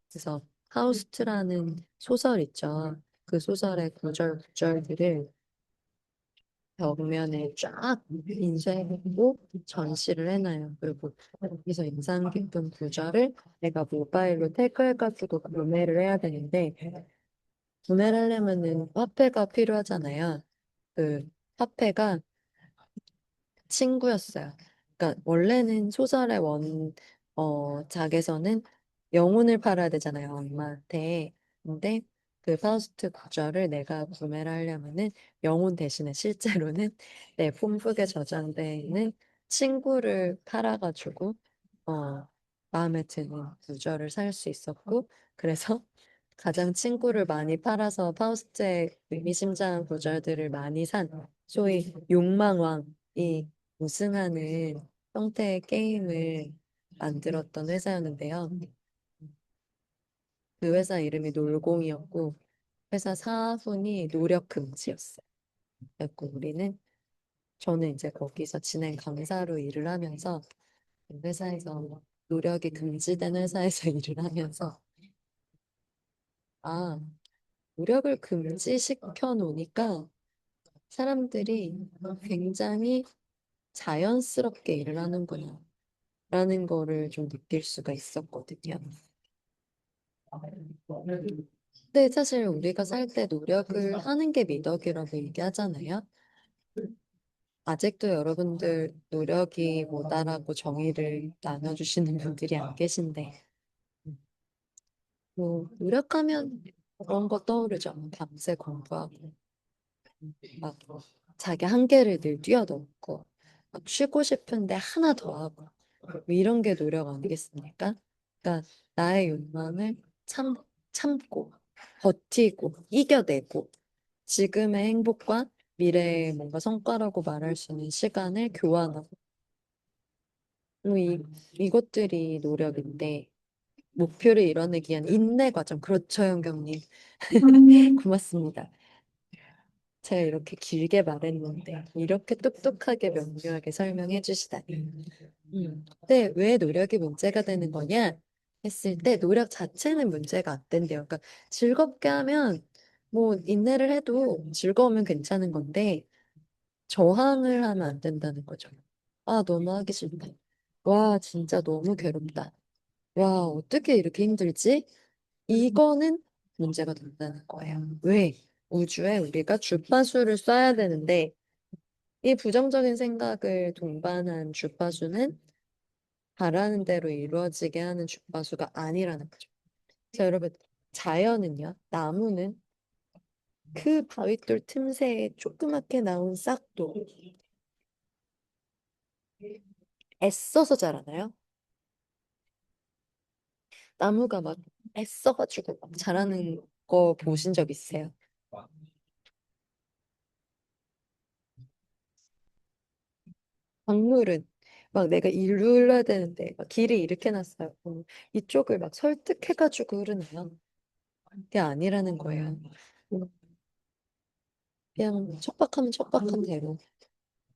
그래서 파우스트라는 소설 있죠. 그 소설의 구절구절들을 벽면에 쫙 인쇄해놓고 전시를 해놔요. 그리고 거기서 인상 깊은 구절을 내가 모바일로 태그해가지고 구매를 해야 되는데, 구매를 하려면은 화폐가 필요하잖아요. 그 화폐가 친구였어요. 그러니까 원래는 소설의 작에서는 영혼을 팔아야 되잖아요, 엄마한테. 근데 그 파우스트 구절을 내가 구매를 하려면은 영혼 대신에 실제로는 내 폼북에 저장돼 있는 친구를 팔아가지고 마음에 드는 구절을 살 수 있었고, 그래서 가장 친구를 많이 팔아서 파우스트의 의미심장한 구절들을 많이 산 소위 욕망왕이 우승하는 형태의 게임을 만들었던 회사였는데요. 그 회사 이름이 놀공이었고, 회사 사훈이 노력금지였어요. 그래서 저는 이제 거기서 진행 강사로 일을 하면서, 그 회사에서 노력이 금지된 회사에서 일을 하면서, 아, 노력을 금지시켜 놓으니까 사람들이 굉장히 자연스럽게 일을 하는구나, 라는 거를 좀 느낄 수가 있었거든요. 근데 사실 우리가 살 때 노력을 하는 게 미덕이라고 얘기하잖아요. 아직도 여러분들 노력이 뭐다라고 정의를 나눠주시는 분들이 안 계신데, 뭐, 노력하면 그런 거 떠오르죠. 밤새 공부하고, 막 자기 한계를 늘 뛰어넘고, 막 쉬고 싶은데 하나 더 하고, 뭐 이런 게 노력 아니겠습니까? 그러니까 나의 욕망을 참고, 버티고, 이겨내고, 지금의 행복과 미래의 뭔가 성과라고 말할 수 있는 시간을 교환하고, 뭐 이것들이 노력인데, 목표를 이뤄내기 위한 인내 과정. 그렇죠, 영경님. 고맙습니다. 제가 이렇게 길게 말했는데, 이렇게 똑똑하게 명료하게 설명해 주시다니. 근데 왜 노력이 문제가 되는 거냐? 했을 때, 노력 자체는 문제가 안 된대요. 그러니까 즐겁게 하면, 뭐, 인내를 해도 즐거우면 괜찮은 건데, 저항을 하면 안 된다는 거죠. 아, 너무 하기 싫다. 와, 진짜 너무 괴롭다. 와, 어떻게 이렇게 힘들지? 이거는 문제가 된다는 거예요. 왜? 우주에 우리가 주파수를 쏴야 되는데, 이 부정적인 생각을 동반한 주파수는 바라는 대로 이루어지게 하는 주파수가 아니라는 거죠. 자, 여러분, 자연은요, 나무는 그 바위돌 틈새에 조그맣게 나온 싹도 애써서 자라나요? 나무가 막 애써가지고 막 자라는 거 보신 적 있으세요? 광물은 막 내가 일로 흘러야 되는데 막 길이 이렇게 났어요. 이쪽을 막 설득해가지고 흐르나요? 그게 아니라는 거예요. 음, 그냥 척박하면 척박한 대로,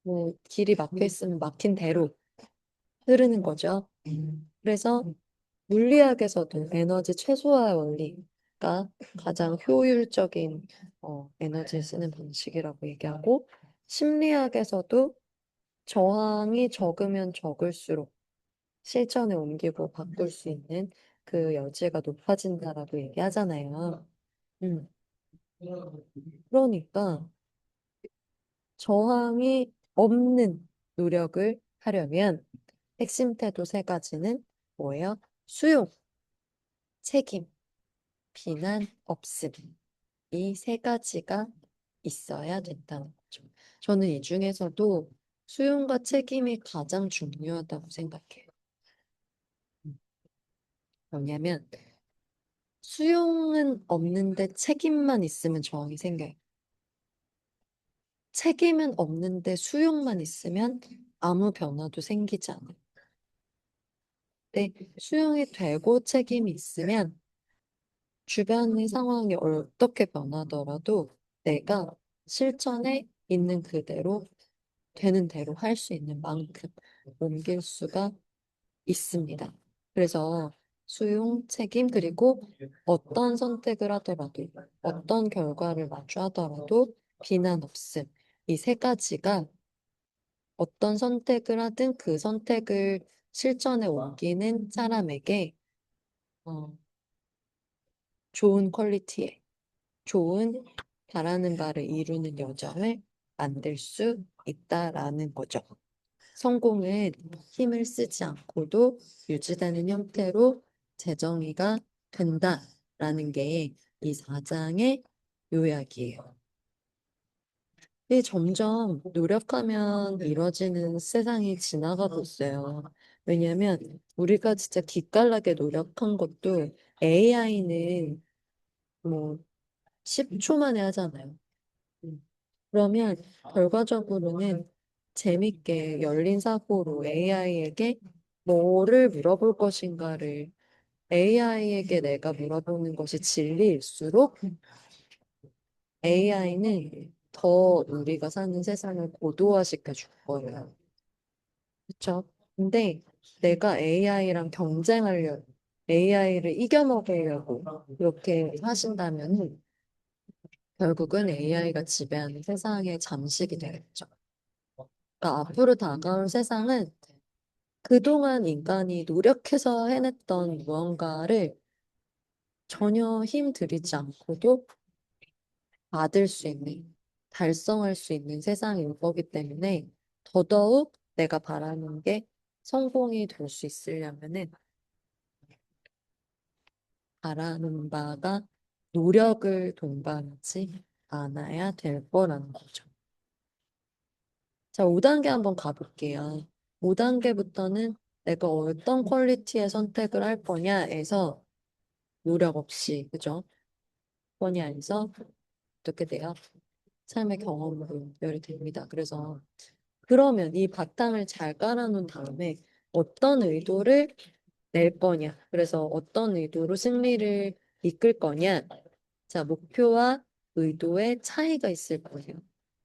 뭐 길이 막혀 있으면 막힌 대로 흐르는 거죠. 그래서 물리학에서도 에너지 최소화 원리가 가장 효율적인 에너지를 쓰는 방식이라고 얘기하고, 심리학에서도 저항이 적으면 적을수록 실천에 옮기고 바꿀 수 있는 그 여지가 높아진다라고 얘기하잖아요. 음. 그러니까 저항이 없는 노력을 하려면 핵심 태도 세 가지는 뭐예요? 수용, 책임, 비난, 없음. 이 세 가지가 있어야 된다는 거죠. 저는 이 중에서도 수용과 책임이 가장 중요하다고 생각해요. 왜냐면 수용은 없는데 책임만 있으면 저항이 생겨요. 책임은 없는데 수용만 있으면 아무 변화도 생기지 않아요. 근데 수용이 되고 책임이 있으면 주변의 상황이 어떻게 변하더라도 내가 실천에 있는 그대로 되는 대로 할 수 있는 만큼 옮길 수가 있습니다. 그래서 수용, 책임, 그리고 어떤 선택을 하더라도, 어떤 결과를 마주하더라도 비난 없음. 이 세 가지가 어떤 선택을 하든 그 선택을 실천에 옮기는 사람에게 어, 좋은 퀄리티의 좋은 바라는 바를 이루는 여정을 만들 수 있다라는 거죠. 성공은 힘을 쓰지 않고도 유지되는 형태로 재정의가 된다라는 게 이 4장의 요약이에요. 근데 점점 노력하면 이루어지는 세상이 지나가고 있어요. 왜냐하면 우리가 진짜 기깔나게 노력한 것도 AI는 뭐 10초 만에 하잖아요. 그러면 결과적으로는 재밌게 열린 사고로 AI에게 뭐를 물어볼 것인가를 AI에게 내가 물어보는 것이 진리일수록 AI는 더 우리가 사는 세상을 고도화시켜 줄 거예요. 그렇죠? 근데 내가 AI랑 경쟁하려고 AI를 이겨먹으려고 이렇게 하신다면 결국은 AI가 지배하는 세상의 잠식이 되겠죠. 그러니까 앞으로 다가올 세상은 그동안 인간이 노력해서 해냈던 무언가를 전혀 힘 들이지 않고도 받을 수 있는, 달성할 수 있는 세상이 올 거기 때문에 더더욱 내가 바라는 게 성공이 될 수 있으려면은 바라는 바가 노력을 동반하지 않아야 될 거라는 거죠. 자, 5단계 한번 가볼게요. 5단계부터는 내가 어떤 퀄리티의 선택을 할 거냐에서 노력 없이, 그죠? 번이 안에서 어떻게 돼요? 삶의 경험으로 연결이 됩니다. 그래서 그러면 이 바탕을 잘 깔아놓은 다음에 어떤 의도를 낼 거냐? 그래서 어떤 의도로 승리를 이끌 거냐? 자, 목표와 의도의 차이가 있을 거예요.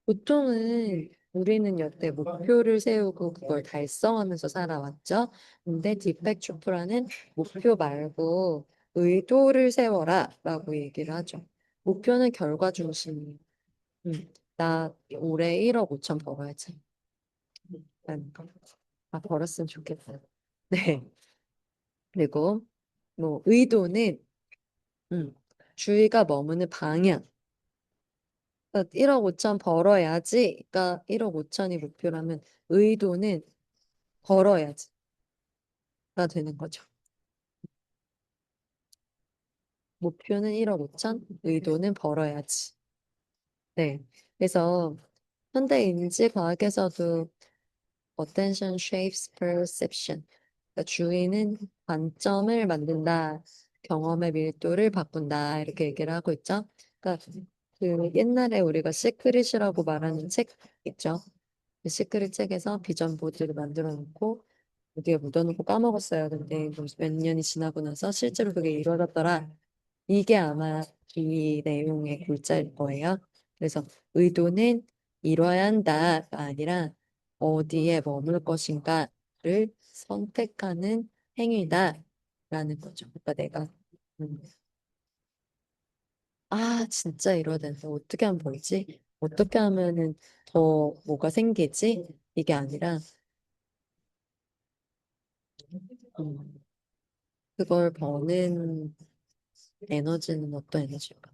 보통은 우리는 여태 목표를 세우고 그걸 달성하면서 살아왔죠. 근데 디펙 추프라는 목표 말고 의도를 세워라 라고 얘기를 하죠. 목표는 결과 중심이에요. 나 올해 1억 5천 벌어야지. 라는 거. 아, 벌었으면 좋겠다. 네. 그리고 뭐 의도는 주의가 머무는 방향. 그러니까 1억 5천 벌어야지. 그러니까 1억 5천이 목표라면 의도는 벌어야지가 되는 거죠. 목표는 1억 5천, 의도는 벌어야지. 네. 그래서 현대 인지 과학에서도 attention shapes perception. 그러니까 주의는 관점을 만든다. 경험의 밀도를 바꾼다. 이렇게 얘기를 하고 있죠. 그러니까 그 옛날에 우리가 시크릿이라고 말하는 책 있죠. 그 시크릿 책에서 비전 보드를 만들어 놓고 어디에 묻어놓고 까먹었어요. 근데 뭐몇 년이 지나고 나서 실제로 그게 이루어졌더라. 이게 아마 이 내용의 골자일 거예요. 그래서 의도는 이뤄야 한다가 아니라 어디에 머물 것인가를 선택하는 행위다라는 거죠. 그러니까 내가 음, 진짜 이뤄야 되는데 어떻게 하면 벌지? 어떻게 하면은 더 뭐가 생기지? 이게 아니라 음, 그걸 버는 에너지는 어떤 에너지일까?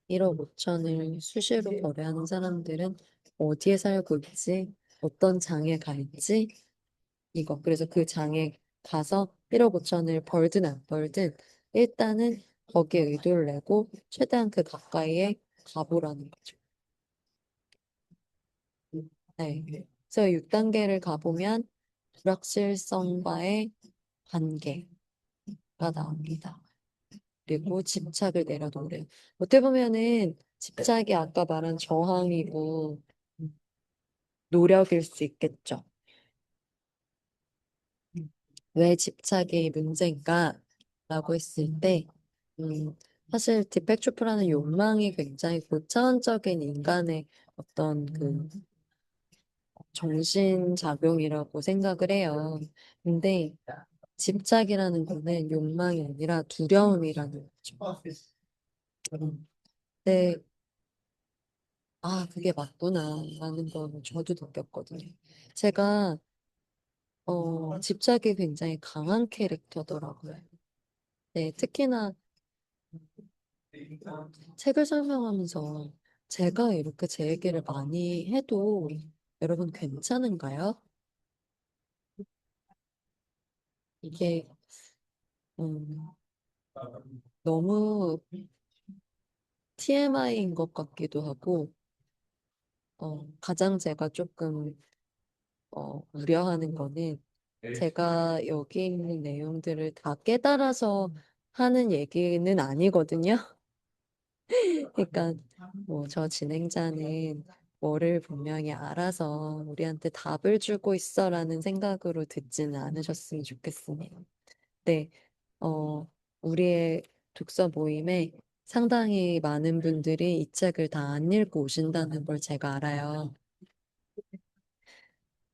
1억 5천을 수시로 거래하는 사람들은 어디에 살고 있지? 어떤 장에 가 있지? 이거. 그래서 그 장에 가서 1억 5천을 벌든 안 벌든 일단은 거기에 의도를 내고 최대한 그 가까이에 가보라는 거죠. 네. 그래서 6단계를 가보면 불확실성과의 관계가 나옵니다. 그리고 집착을 내려놓으래요. 어떻게 보면은 집착이 아까 말한 저항이고 노력일 수 있겠죠. 왜 집착이 문제인가? 라고 했을 때, 사실 디펙트프라는 욕망이 굉장히 고차원적인 인간의 어떤 그 정신작용이라고 생각을 해요. 근데 집착이라는 거는 욕망이 아니라 두려움이라는 거죠. 음. 네, 아, 그게 맞구나 라는 걸 저도 느꼈거든요. 제가 집착이 굉장히 강한 캐릭터더라고요. 네, 특히나 책을 설명하면서 제가 이렇게 제 얘기를 많이 해도 여러분 괜찮은가요? 이게 음, 너무 TMI인 것 같기도 하고 가장 제가 조금 우려하는 거는 제가 여기 있는 내용들을 다 깨달아서 하는 얘기는 아니거든요. 그러니까 뭐 저 진행자는 뭐를 분명히 알아서 우리한테 답을 주고 있어라는 생각으로 듣지는 않으셨으면 좋겠습니다. 네, 어, 우리의 독서 모임에 상당히 많은 분들이 이 책을 다 안 읽고 오신다는 걸 제가 알아요.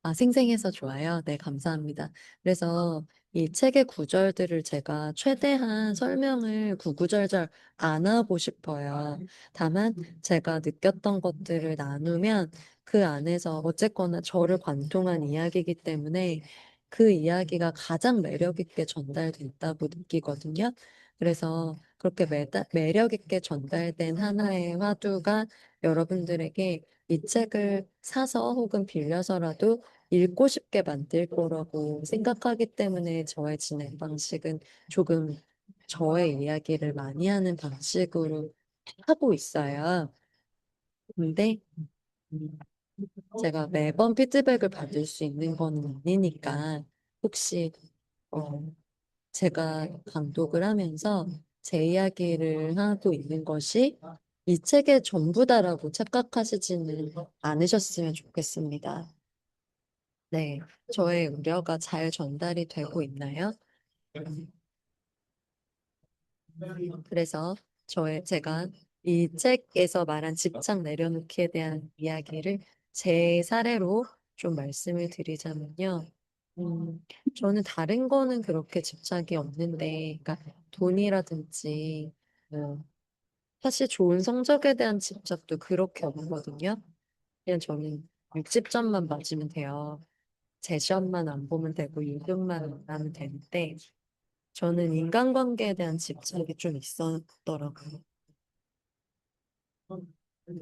아, 생생해서 좋아요. 네, 감사합니다. 그래서 이 책의 구절들을 제가 최대한 설명을 구구절절 안 하고 싶어요. 다만 제가 느꼈던 것들을 나누면 그 안에서 어쨌거나 저를 관통한 이야기이기 때문에 그 이야기가 가장 매력 있게 전달됐다고 느끼거든요. 그래서 그렇게 매력 있게 전달된 하나의 화두가 여러분들에게 이 책을 사서 혹은 빌려서라도 읽고 싶게 만들 거라고 생각하기 때문에 저의 진행 방식은 조금 저의 이야기를 많이 하는 방식으로 하고 있어요. 근데 음, 제가 매번 피드백을 받을 수 있는 건 아니니까 혹시 어, 제가 강독을 하면서 제 이야기를 하고 있는 것이 이 책의 전부다라고 착각하시지는 않으셨으면 좋겠습니다. 네, 저의 우려가 잘 전달이 되고 있나요? 그래서 제가 이 책에서 말한 집착 내려놓기에 대한 이야기를 제 사례로 좀 말씀을 드리자면요. 음, 저는 다른 거는 그렇게 집착이 없는데, 그러니까 돈이라든지, 뭐, 사실 좋은 성적에 대한 집착도 그렇게 없거든요. 그냥 저는 60점만 맞으면 돼요. 제 시험만 안 보면 되고 6등만 안 하면 되는데 저는 인간관계에 대한 집착이 좀 있었더라고요.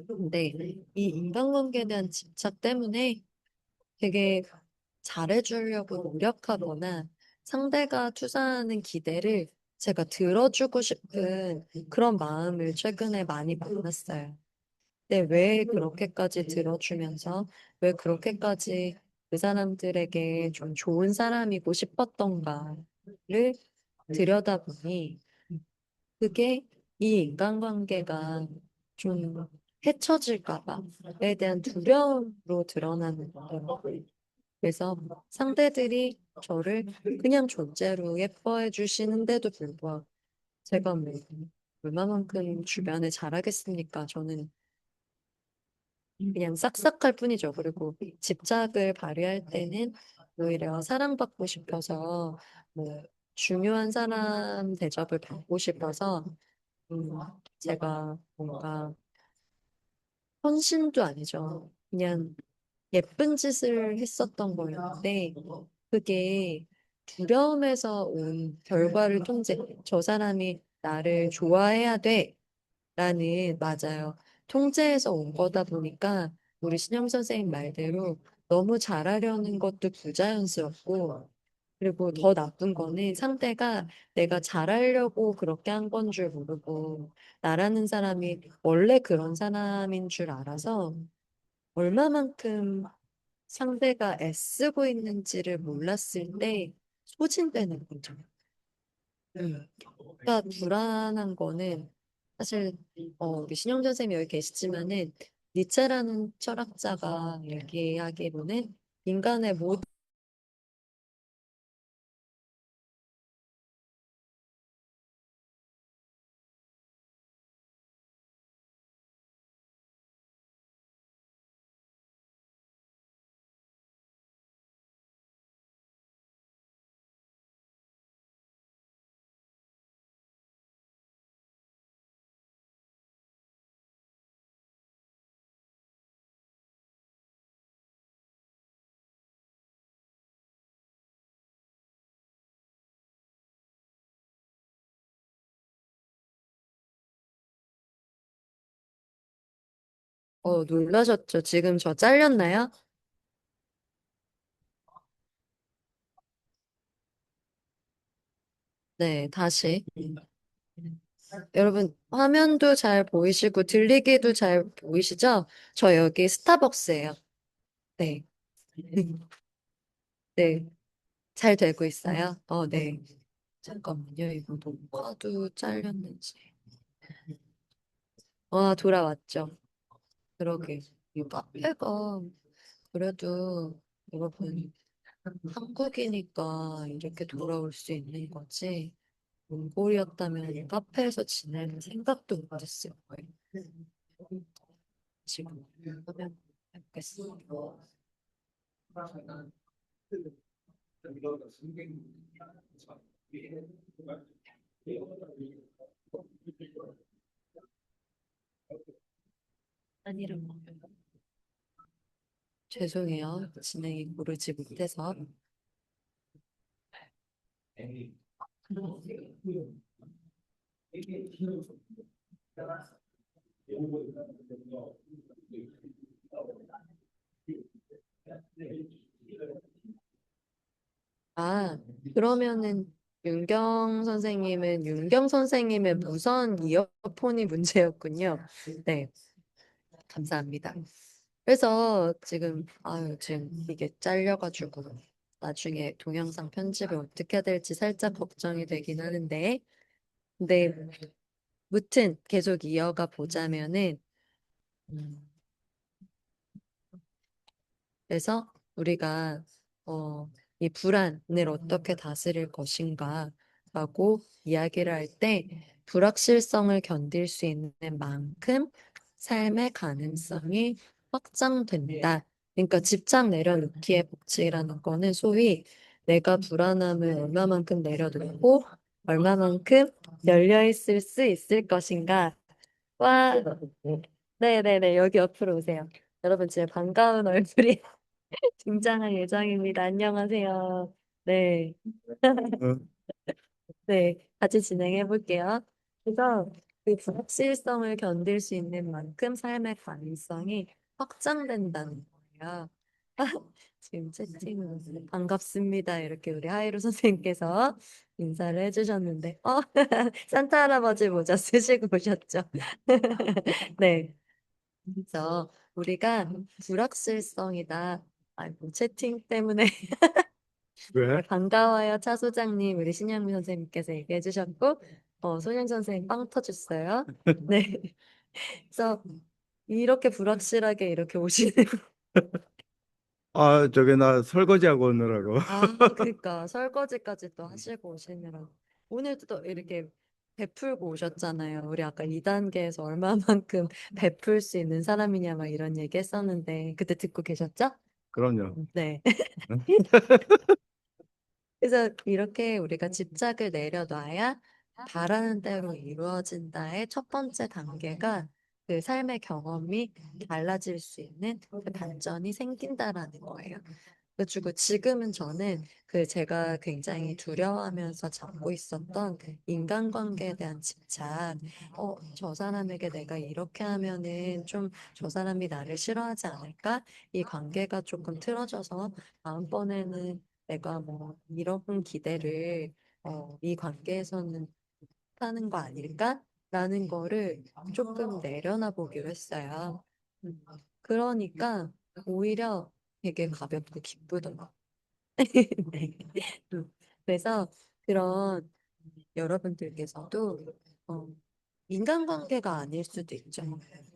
근데 이 인간관계에 대한 집착 때문에 되게 잘해주려고 노력하거나 상대가 투사하는 기대를 제가 들어주고 싶은 그런 마음을 최근에 많이 만났어요. 근데 왜 그렇게까지 들어주면서 왜 그렇게까지 그 사람들에게 좀 좋은 사람이고 싶었던가를 들여다보니 그게 이 인간관계가 좀 헤쳐질까 봐에 대한 두려움으로 드러나는 거더라고요. 그래서 상대들이 저를 그냥 존재로 예뻐해 주시는데도 불구하고 제가 뭐 얼마만큼 주변에 잘하겠습니까? 저는 그냥 싹싹할 뿐이죠. 그리고 집착을 발휘할 때는 오히려 사랑받고 싶어서 뭐 중요한 사람 대접을 받고 싶어서 음, 제가 뭔가 헌신도 아니죠. 그냥 예쁜 짓을 했었던 거였는데 그게 두려움에서 온 결과를 통제. 저 사람이 나를 좋아해야 돼. 라는, 맞아요. 통제에서 온 거다 보니까 우리 신영 선생님 말대로 너무 잘하려는 것도 부자연스럽고 그리고 더 나쁜 거는 상대가 내가 잘하려고 그렇게 한 건 줄 모르고 나라는 사람이 원래 그런 사람인 줄 알아서 얼마만큼 상대가 애쓰고 있는지를 몰랐을 때 소진되는 거죠. 그러니까 불안한 거는 사실 우리 신영 선생님이 여기 계시지만은 니체라는 철학자가 얘기하기로는 인간의 모든 놀라셨죠? 지금 저 잘렸나요? 네, 다시. 여러분, 화면도 잘 보이시고, 들리기도 잘 보이시죠? 저 여기 스타벅스예요. 네. 네. 잘 되고 있어요? 네. 잠깐만요. 이거 녹화도 잘렸는지. 돌아왔죠. 그러게. 이 카페가 그래도 여러분 한국이니까 이렇게 돌아올 수 있는 거지. 몽골이었다면 카페에서 지낼 생각도 못했을 거예요. 지금 화면 해보겠습니다. 아니란 말이에요. 죄송해요. 진행이 고르지 못해서. 아, 그러면은 윤경 선생님의 무선 이어폰이 문제였군요. 네, 감사합니다. 그래서 지금 이게 잘려가지고 나중에 동영상 편집을 어떻게 해야 될지 살짝 걱정이 되긴 하는데, 근데 무튼 계속 이어가 보자면은, 음, 그래서 우리가 이 불안을 어떻게 다스릴 것인가라고 이야기를 할 때 불확실성을 견딜 수 있는 만큼 삶의 가능성이 확장된다. 그러니까 집착 내려놓기의 법칙이라는 거는 소위 내가 불안함을 얼마만큼 내려놓고 얼마만큼 열려 있을 수 있을 것인가. 와, 네네네, 여기 옆으로 오세요. 여러분, 제 반가운 얼굴이 등장할 예정입니다. 안녕하세요. 네, 어, 네, 같이 진행해 볼게요. 그래서 그 불확실성을 견딜 수 있는 만큼 삶의 가능성이 확장된다는 거예요. 지금 채팅으로 반갑습니다. 이렇게 우리 하이루 선생님께서 인사를 해주셨는데, 산타 할아버지 모자 쓰시고 오셨죠? 네. 그래서 우리가 불확실성이다. 아이고, 채팅 때문에 왜? 네, 반가워요, 차 소장님. 우리 신영미 선생님께서 얘기해 주셨고, 소영 선생님 빵 터졌어요. 네. 그래서 이렇게 불확실하게 이렇게 오시는. 저게 나 설거지하고 오느라고. 그러니까 설거지까지 또 하시고 오시느라. 오늘도 또 이렇게 베풀고 오셨잖아요. 우리 아까 2단계에서 얼마만큼 베풀 수 있는 사람이냐, 막 이런 얘기 했었는데, 그때 듣고 계셨죠? 그럼요. 네. 그래서 이렇게 우리가 집착을 내려놔야 바라는 대로 이루어진다의 첫 번째 단계가 그 삶의 경험이 달라질 수 있는 그 반전이 생긴다라는 거예요. 그리고 지금은 저는 그 제가 굉장히 두려워하면서 잡고 있었던 그 인간관계에 대한 집착, 저 사람에게 내가 이렇게 하면은 좀 저 사람이 나를 싫어하지 않을까? 이 관계가 조금 틀어져서 다음번에는 내가 뭐 이런 기대를 이 관계에서는 하는 거 아닐까? 라는 거를 조금 내려놔 보기로 했어요. 음, 그러니까 오히려 되게 가볍고 기쁘더라고요. 네. 그래서 그런 여러분들께서도 어, 인간관계가 아닐 수도 있죠.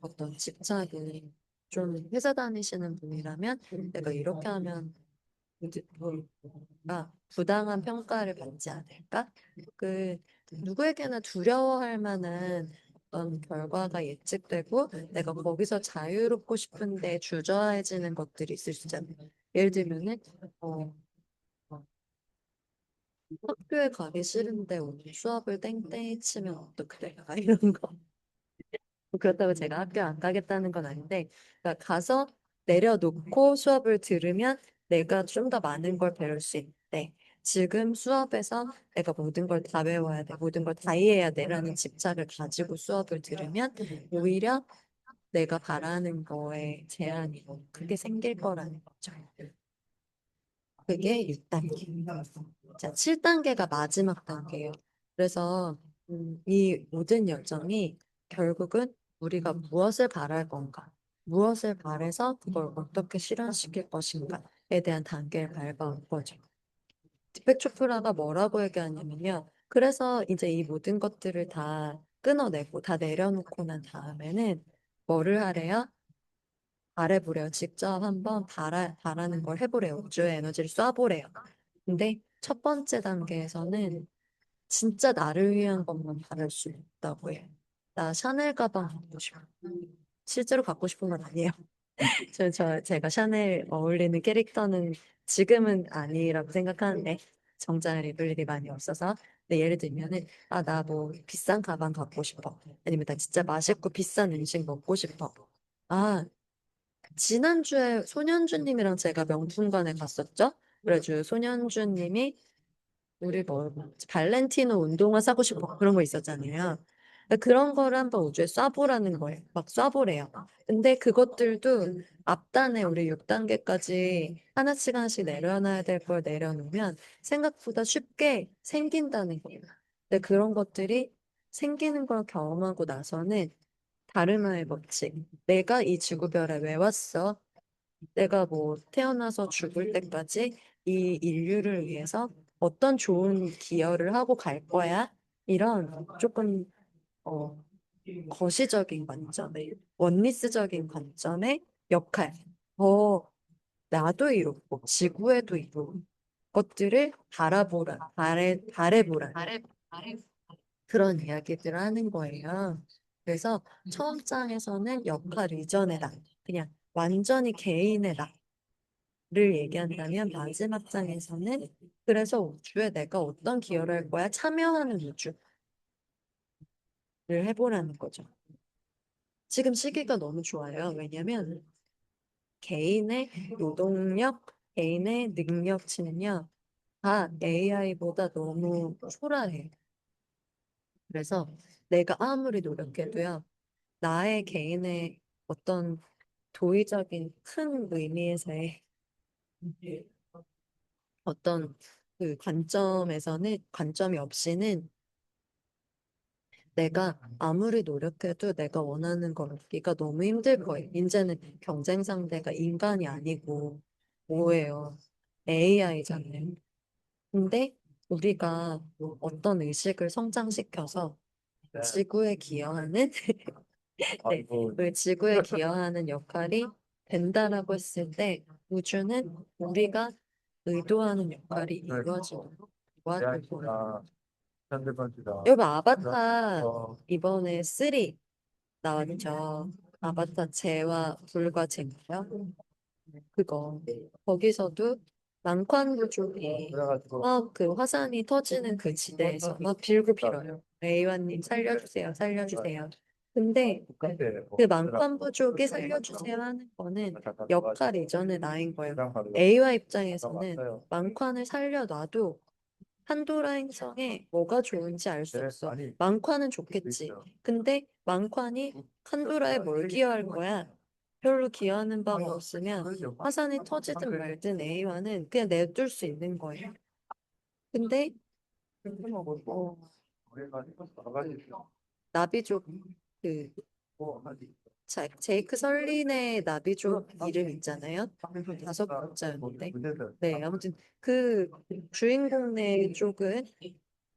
어떤 집착이 좀 회사 다니시는 분이라면 내가 이렇게 하면 누가 부당한 평가를 받지 않을까? 그 누구에게나 두려워할 만한 어떤 결과가 예측되고 내가 거기서 자유롭고 싶은데 주저해지는 것들이 있을 수 있잖아요. 예를 들면은 어, 학교에 가기 싫은데 오늘 수업을 땡땡이 치면 어떡해? 이런 거. 그렇다고 제가 학교 안 가겠다는 건 아닌데, 그러니까 가서 내려놓고 수업을 들으면 내가 좀 더 많은 걸 배울 수 있대. 지금 수업에서 내가 모든 걸 다 배워야 돼, 모든 걸 다 이해해야 돼라는 집착을 가지고 수업을 들으면 오히려 내가 바라는 거에 제한이 크게 생길 거라는 거죠. 그게 6단계. 자, 7단계가 마지막 단계예요. 그래서 이 모든 열정이 결국은 우리가 무엇을 바랄 건가, 무엇을 바래서 그걸 어떻게 실현시킬 것인가에 대한 단계를 밟아온 거죠. 디펙 초프라가 뭐라고 얘기하냐면요. 그래서 이제 이 모든 것들을 다 끊어내고 다 내려놓고 난 다음에는 뭐를 하래요? 바래보래요. 직접 한번 바라는 걸 해보래요. 우주의 에너지를 쏴보래요. 근데 첫 번째 단계에서는 진짜 나를 위한 것만 바랄 수 있다고 해요. 나 샤넬 가방 갖고 싶어. 실제로 갖고 싶은 건 아니에요. 제가 샤넬 어울리는 캐릭터는 지금은 아니라고 생각하는데 정장을 입을 일이 많이 없어서. 근데 예를 들면은 나 뭐 비싼 가방 갖고 싶어. 아니면 나 진짜 맛있고 비싼 음식 먹고 싶어. 아, 지난주에 손현주님이랑 제가 명품관에 갔었죠? 그래가지고 손현주님이 우리 뭐 발렌티노 운동화 사고 싶어 그런 거 있었잖아요. 그러니까 그런 거를 한번 우주에 쏴보라는 거예요. 막 쏴보래요. 근데 그것들도 앞단에 우리 6단계까지 하나씩 하나씩 내려놔야 될 걸 내려놓으면 생각보다 쉽게 생긴다는 거예요. 근데 그런 것들이 생기는 걸 경험하고 나서는 다르마의 법칙. 내가 이 지구별에 왜 왔어? 내가 뭐 태어나서 죽을 때까지 이 인류를 위해서 어떤 좋은 기여를 하고 갈 거야? 이런 조금 어, 거시적인 관점의 원리스적인 관점의 역할. 나도 이렇고 지구에도 이런 것들을 바래보라. 그런 이야기들을 하는 거예요. 그래서 처음 장에서는 역할 이전의 나, 그냥 완전히 개인의 나를 얘기한다면 마지막 장에서는 그래서 우주에 내가 어떤 기여를 할 거야? 참여하는 우주를 해보라는 거죠. 지금 시기가 너무 좋아요. 왜냐면 개인의 노동력, 개인의 능력치는요, 다 AI보다 너무 초라해요. 그래서 내가 아무리 노력해도요, 나의 개인의 어떤 도의적인 큰 의미에서의 어떤 그 관점이 없이는 내가 아무리 노력해도 내가 원하는 걸 얻기가 너무 힘들 거예요. 이제는 경쟁 상대가 인간이 아니고 뭐예요? AI잖아요. 근데 우리가 어떤 의식을 성장시켜서 지구에 기여하는 네, 우리 지구에 기여하는 역할이 된다라고 했을 때 우주는 우리가 의도하는 역할이 이루어지도록 도와줄 거예요. 여러분 아바타 이번에 3 나왔죠. 아바타 재와 불과 재인가요? 그거 거기서도 난관부족이 그 화산이 터지는 그 지대에서 막 빌고 빌어요. 레이와님 살려주세요, 살려주세요. 근데 그 만관부족이 살려주세요 하는 거는 역할 이전의 나인 거예요. A와 입장에서는 만관을 살려놔도 판도라 행성에 뭐가 좋은지 알 수 없어. 만관은 좋겠지. 근데 만관이 판도라에 뭘 기여할 거야? 별로 기여하는 바가 없으면 화산이 터지든 말든 A와는 그냥 냅둘 수 있는 거예요. 근데 어, 나비족 그 제이크 설린의 나비족 이름 있잖아요. 5글자였는데. 네, 아무튼 그 주인공네 쪽은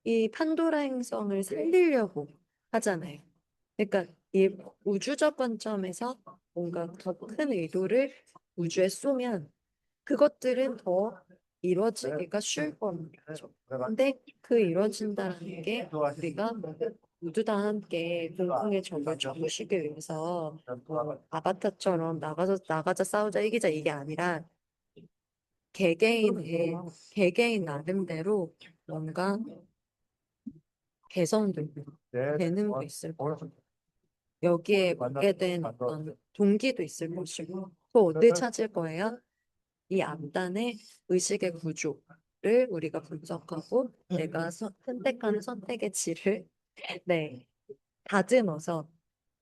이 판도라 행성을 살리려고 하잖아요. 그러니까 이 우주적 관점에서 뭔가 더 큰 의도를 우주에 쏘면 그것들은 더 이루어지기가 쉬울 거죠. 근데 그 이루어진다는 게 우리가 모두 다 함께 공공의 적을 접으시기 위해서 뭐 아바타처럼 나가자 싸우자 이기자 이게 아니라 개개인 나름대로 뭔가 개선도 되는 거 있을 거예요. 여기에 맞게 된 어떤 동기도 있을 것이고 또 어디 찾을 거예요? 이 앞단의 의식의 구조를 우리가 분석하고 내가 선택하는 선택의 질을 네, 다듬어서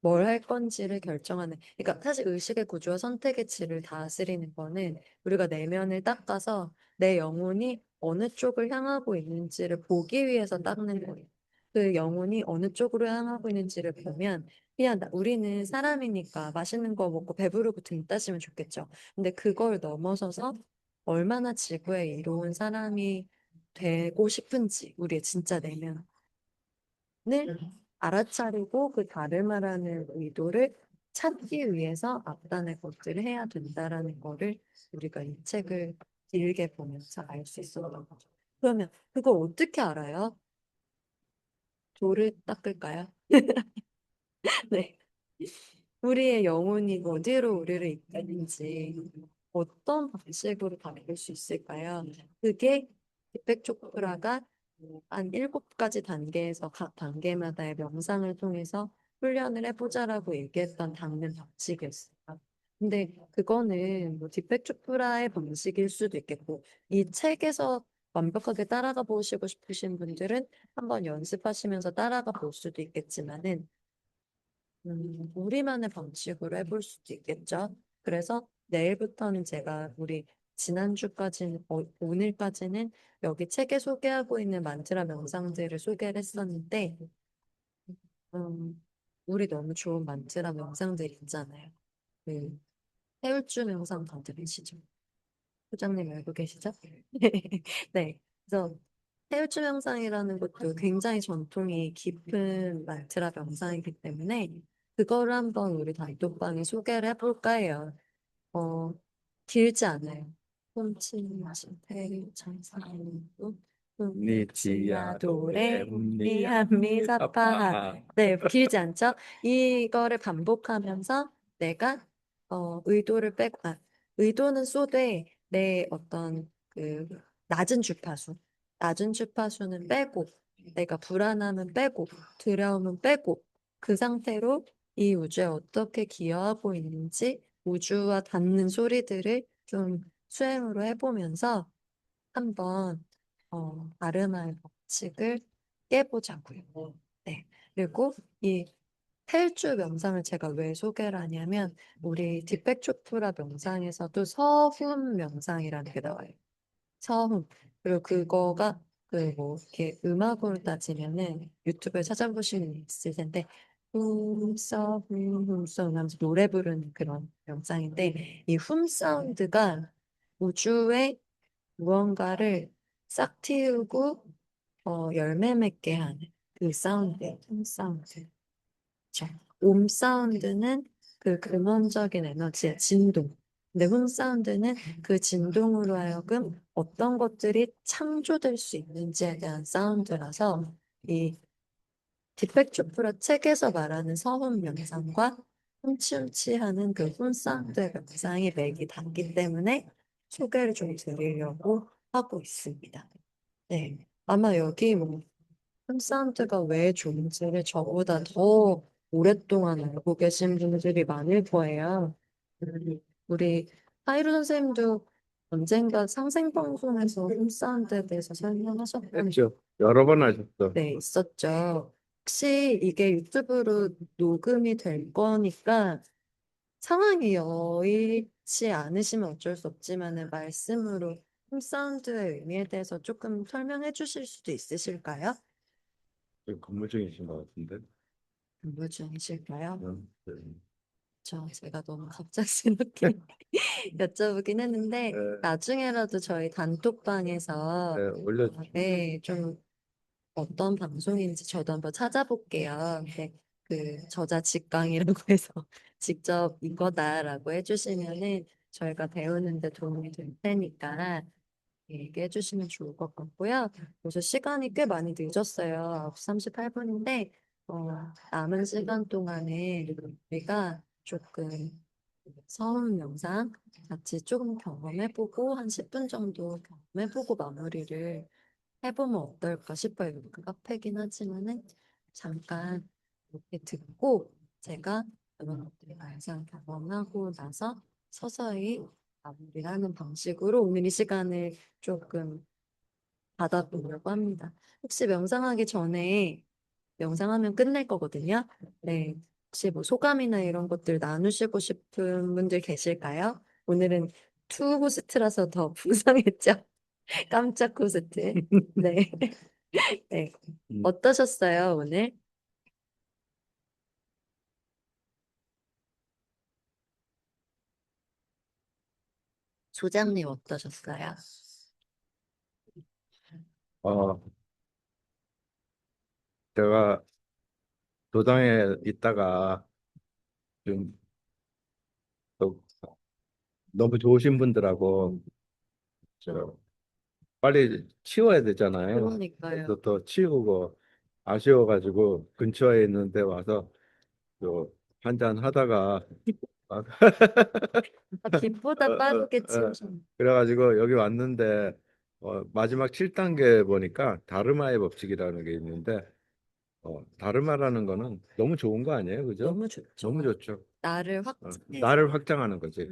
뭘 할 건지를 결정하는. 그러니까 사실 의식의 구조와 선택의 질을 다스리는 거는 우리가 내면을 닦아서 내 영혼이 어느 쪽을 향하고 있는지를 보기 위해서 닦는 거예요. 그 영혼이 어느 쪽으로 향하고 있는지를 보면 그냥 우리는 사람이니까 맛있는 거 먹고 배부르고 등 따시면 좋겠죠. 근데 그걸 넘어서서 얼마나 지구에 이로운 사람이 되고 싶은지 우리의 진짜 내면을 알아차리고 그 다름아라는 의도를 찾기 위해서 앞단의 것들을 해야 된다라는 거를 우리가 이 책을 길게 보면서 알 수 있었던 거죠. 그러면 그걸 어떻게 알아요? 돌을 닦을까요? 네. 우리의 영혼이 어디로 우리를 이끄는지 어떤 방식으로 바뀔 수 있을까요? 그게 디펙 초크라가 한 7가지 단계에서 각 단계마다의 명상을 통해서 훈련을 해보자라고 얘기했던 닦는 방식이었어요. 근데 그거는 뭐 디펙 초크라의 방식일 수도 있겠고 이 책에서 완벽하게 따라가 보시고 싶으신 분들은 한번 연습하시면서 따라가 볼 수도 있겠지만은 우리만의 방식으로 해볼 수도 있겠죠. 그래서 내일부터는 제가 우리 지난주까지는, 오늘까지는 여기 책에 소개하고 있는 만트라 명상들을 소개를 했었는데, 우리 너무 좋은 만트라 명상들 있잖아요. 그, 해울주 명상 다들 아시죠? 소장님 알고 계시죠? 네. 그래서 해울주 명상이라는 것도 굉장히 전통이 깊은 만트라 명상이기 때문에 그거를 한번 우리 단톡방에 소개를 해볼까 해요. 어, 길지 않아요. 훔치지 태창사이고 니지야 도레 도레 미한미 사파하. 사파. 네, 길지 않죠? 이거를 반복하면서 내가 의도를 빼고 의도는 쏘되 내 어떤 그 낮은 주파수는 빼고 내가 불안함은 빼고 두려움은 빼고 그 상태로 이 우주에 어떻게 기여하고 있는지 우주와 닿는 소리들을 좀 수행으로 해보면서 한번 아르마의 법칙을 깨보자고요. 네. 그리고 이 탈주 명상을 제가 왜 소개를 하냐면 우리 디펙초프라 명상에서도 서훈 명상이라는 게 나와요. 서훈. 그리고 그거가 그 뭐 이렇게 음악으로 따지면은 유튜브에 찾아보시면 있을 텐데 훔서 하면서 노래 부르는 그런 영상인데 이 훔 사운드가 우주의 무언가를 싹 틔우고 열매 맺게 하는 그 사운드예요. 훔 사운드. 그쵸. 옴 사운드는 그 근원적인 에너지의 진동. 근데 훔 사운드는 그 진동으로 하여금 어떤 것들이 창조될 수 있는지에 대한 사운드라서 이 디펙트 프로 책에서 말하는 서훈 명상과 훔치훔치하는 그 훔 사운드의 명상이 맥이 닿기 때문에 소개를 좀 드리려고 하고 있습니다. 네. 아마 여기 뭐 홈사운드가 왜 좋은지를 저보다 더 오랫동안 알고 계신 분들이 많을 거예요. 우리 하이루 선생님도 언젠가 상생방송에서 홈사운드에 대해서 설명하셨던 했죠. 여러 번 하셨어. 네, 있었죠. 혹시 이게 유튜브로 녹음이 될 거니까 상황이 여의치 않으시면 어쩔 수 없지만은 말씀으로 홈사운드의 의미에 대해서 조금 설명해 주실 수도 있으실까요? 지금 근무 중이신 것 같은데. 근무 중이실까요? 네. 제가 너무 갑작스럽게 여쭤보긴 했는데 네. 나중에라도 저희 단톡방에서 네, 올려주시면. 네, 좀 어떤 방송인지 저도 한번 찾아볼게요. 네, 그 저자 직강이라고 해서 직접 이거다라고 해주시면은 저희가 배우는데 도움이 될 테니까 얘기해 주시면 좋을 것 같고요. 그래서 시간이 꽤 많이 늦었어요. 9시 38분인데 남은 시간 동안에 우리가 조금 처음 영상 같이 조금 경험해보고 한 10분 정도 경험해보고 마무리를 해보면 어떨까 싶어요. 그 카페긴 하지만은 잠깐 이렇게 듣고 제가 여러분들이 영상 경험하고 나서 서서히 마무리하는 방식으로 오늘 이 시간을 조금 받아보려고 합니다. 혹시 명상하기 전에 명상하면 끝낼 거거든요. 네. 혹시 뭐 소감이나 이런 것들 나누시고 싶은 분들 계실까요? 오늘은 투 호스트라서 더 풍성했죠? 깜짝 호스트. 네. 네. 음. 어떠셨어요, 오늘? 소장님 어떠셨어요? 어, 제가 도당에 있다가 좀 또 너무 좋으신 분들하고 저 빨리 치워야 되잖아요. 그러니까요. 그래서 또 치우고 아쉬워가지고 근처에 있는데 와서 또 한잔 하다가 막 빛보다 빠르게 치우셨네. 그래가지고 여기 왔는데 마지막 7단계 보니까 다르마의 법칙이라는 게 있는데 다르마라는 거는 너무 좋은 거 아니에요, 그죠? 너무 좋죠. 너무 좋죠. 나를 어, 확장해서. 나를 확장하는 거지.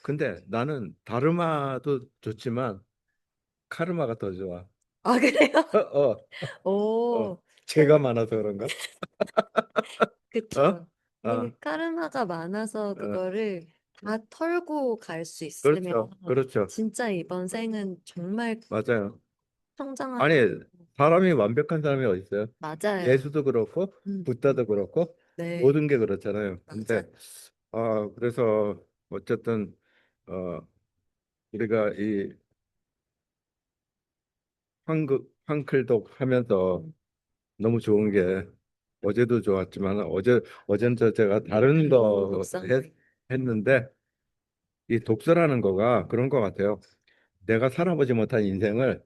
근데 나는 다르마도 좋지만 카르마가 더 좋아. 아, 그래요? 어, 오, 죄가 많아서 그런가? 어? 그쵸. 어, 카르마가 많아서 어, 그거를 다 털고 갈 수 있으면 그렇죠, 그렇죠, 진짜 이번 생은 정말 맞아요. 성장하고 아니 사람이 완벽한 사람이 어디 있어요? 맞아요. 예수도 그렇고 음, 부다도 그렇고 네, 모든 게 그렇잖아요. 맞아요. 근데 그래서 어쨌든 어 우리가 이 황클독 하면서 너무 좋은 게 어제도 좋았지만 어제는 제가 다른 거 독서네. 했는데 이 독서라는 거가 그런 거 같아요. 내가 살아보지 못한 인생을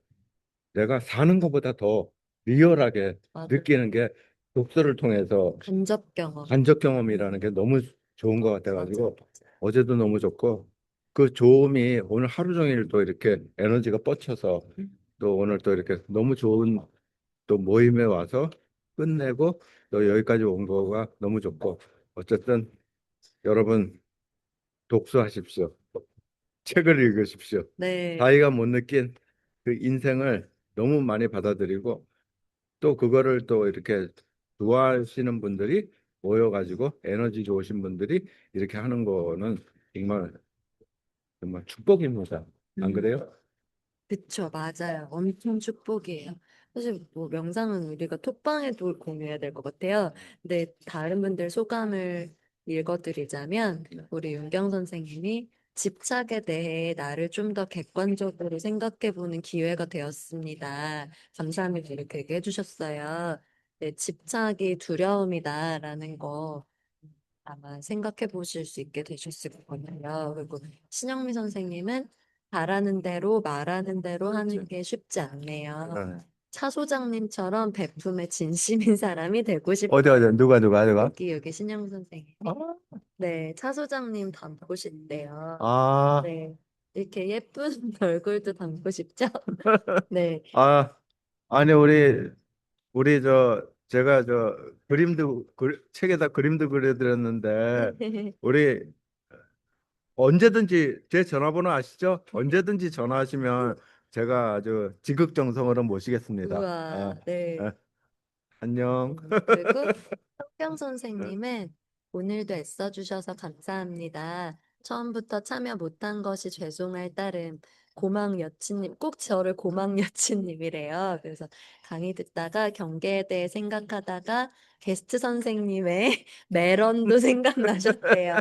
내가 사는 것보다 더 리얼하게 맞아. 느끼는 게 독서를 통해서 간접 경험. 간접 경험이라는 게 너무 좋은 것 같아가지고 맞아. 어제도 너무 좋고 그 좋음이 오늘 하루 종일 또 이렇게 에너지가 뻗쳐서 또 오늘 또 이렇게 너무 좋은 또 모임에 와서 끝내고 또 여기까지 온 거가 너무 좋고 어쨌든 여러분 독서하십시오. 책을 읽으십시오. 네, 자기가 못 느낀 그 인생을 너무 많이 받아들이고 또 그거를 또 이렇게 좋아하시는 분들이 모여가지고 에너지 좋으신 분들이 이렇게 하는 거는 정말 정말 축복입니다. 안 음, 그래요? 그쵸, 맞아요. 엄청 축복이에요. 사실 뭐 명상은 우리가 톡방에도 공유해야 될 것 같아요. 근데 다른 분들 소감을 읽어드리자면 우리 윤경 선생님이 집착에 대해 나를 좀 더 객관적으로 생각해보는 기회가 되었습니다. 감사합니다. 이렇게 얘기해 주셨어요. 네, 집착이 두려움이다라는 거 아마 생각해 보실 수 있게 되셨을 거예요. 그리고 신영미 선생님은 바라는 대로 말하는 대로 하는 게 쉽지 않네요. 네. 차 소장님처럼 베품에 진심인 사람이 되고 싶. 어디 누가? 여기 신영미 선생님. 네, 차 소장님 닮고 싶대요. 아, 네, 이렇게 예쁜 얼굴도 닮고 싶죠? 네. 아, 아니 우리 제가 책에다 그림도 그려드렸는데 우리 언제든지 제 전화번호 아시죠? 언제든지 전화하시면 제가 아주 지극정성으로 모시겠습니다. 우와, 네. 안녕. 그리고 성경 선생님은 오늘도 애써주셔서 감사합니다. 처음부터 참여 못한 것이 죄송할 따름 고막 여친님, 꼭 저를 고막 여친님이래요. 그래서 강의 듣다가 경계에 대해 생각하다가 게스트 선생님의 메런도 생각나셨대요.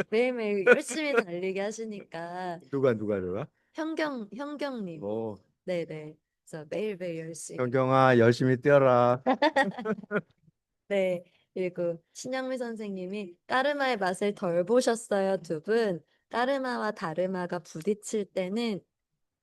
매일매일 열심히 달리기 하시니까 누가? 현경님, 오, 네네. 그래서 매일매일 열심히. 경경아 열심히 뛰어라. 네, 그리고 신영미 선생님이 까르마의 맛을 덜 보셨어요, 두 분. 까르마와 다르마가 부딪힐 때는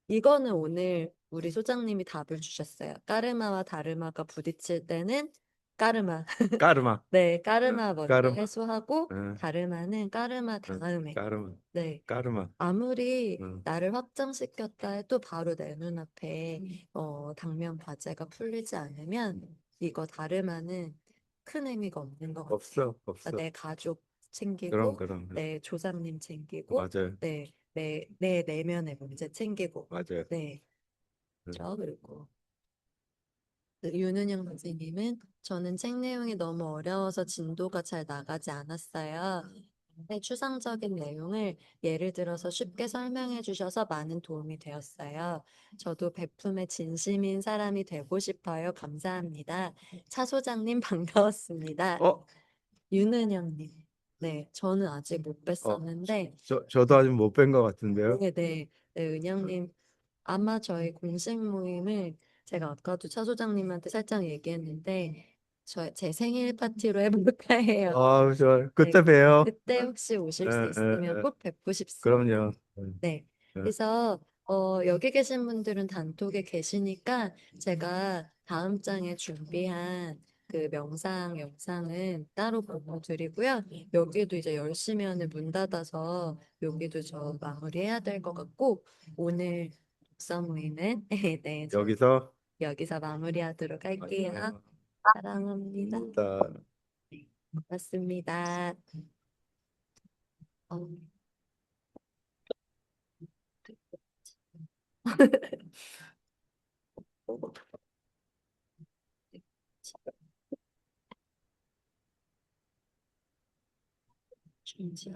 이거는 오늘 우리 소장님이 답을 주셨어요. 까르마와 다르마가 부딪힐 때는 까르마. 까르마. 네, 까르마 먼저 까르마. 해소하고 응, 다르마는 까르마 응, 다음에. 까르마. 네. 까르마. 아무리 응. 나를 확장시켰다 해도 바로 내 눈앞에 당면 과제가 풀리지 않으면 이거 다름하는 큰 의미가 없는 것 같아요. 그러니까 없어. 내 가족 챙기고 그럼. 내 조상님 챙기고 맞아요. 내 내면의 문제 챙기고 맞아요. 네, 응. 그렇죠. 그리고 윤은영 선생님은 저는 책 내용이 너무 어려워서 진도가 잘 나가지 않았어요. 네, 추상적인 내용을 예를 들어서 쉽게 설명해 주셔서 많은 도움이 되었어요. 저도 베품에 진심인 사람이 되고 싶어요. 감사합니다. 차 소장님 반가웠습니다. 어, 윤은영님. 네, 저는 아직 못 뵀었는데, 저도 아직 못 뵌 것 같은데요. 네, 은영님, 아마 저희 공식 모임을 제가 아까도 차 소장님한테 살짝 얘기했는데, 제 생일 파티로 해볼까 해요. 아, 저 네, 그때 봬요. 그때 혹시 오실 에, 수 에, 있으면 에. 꼭 뵙고 싶습니다. 그럼요. 네. 에. 그래서 여기 계신 분들은 단톡에 계시니까 제가 다음 장에 준비한 그 명상 영상은 따로 보내드리고요. 여기도 이제 10시면은 문 닫아서 여기도 저 마무리해야 될 것 같고 오늘 독서 모임은 네, 여기서 여기서 마무리하도록 할게요. 사랑합니다. 자, 고맙습니다. 어. 준지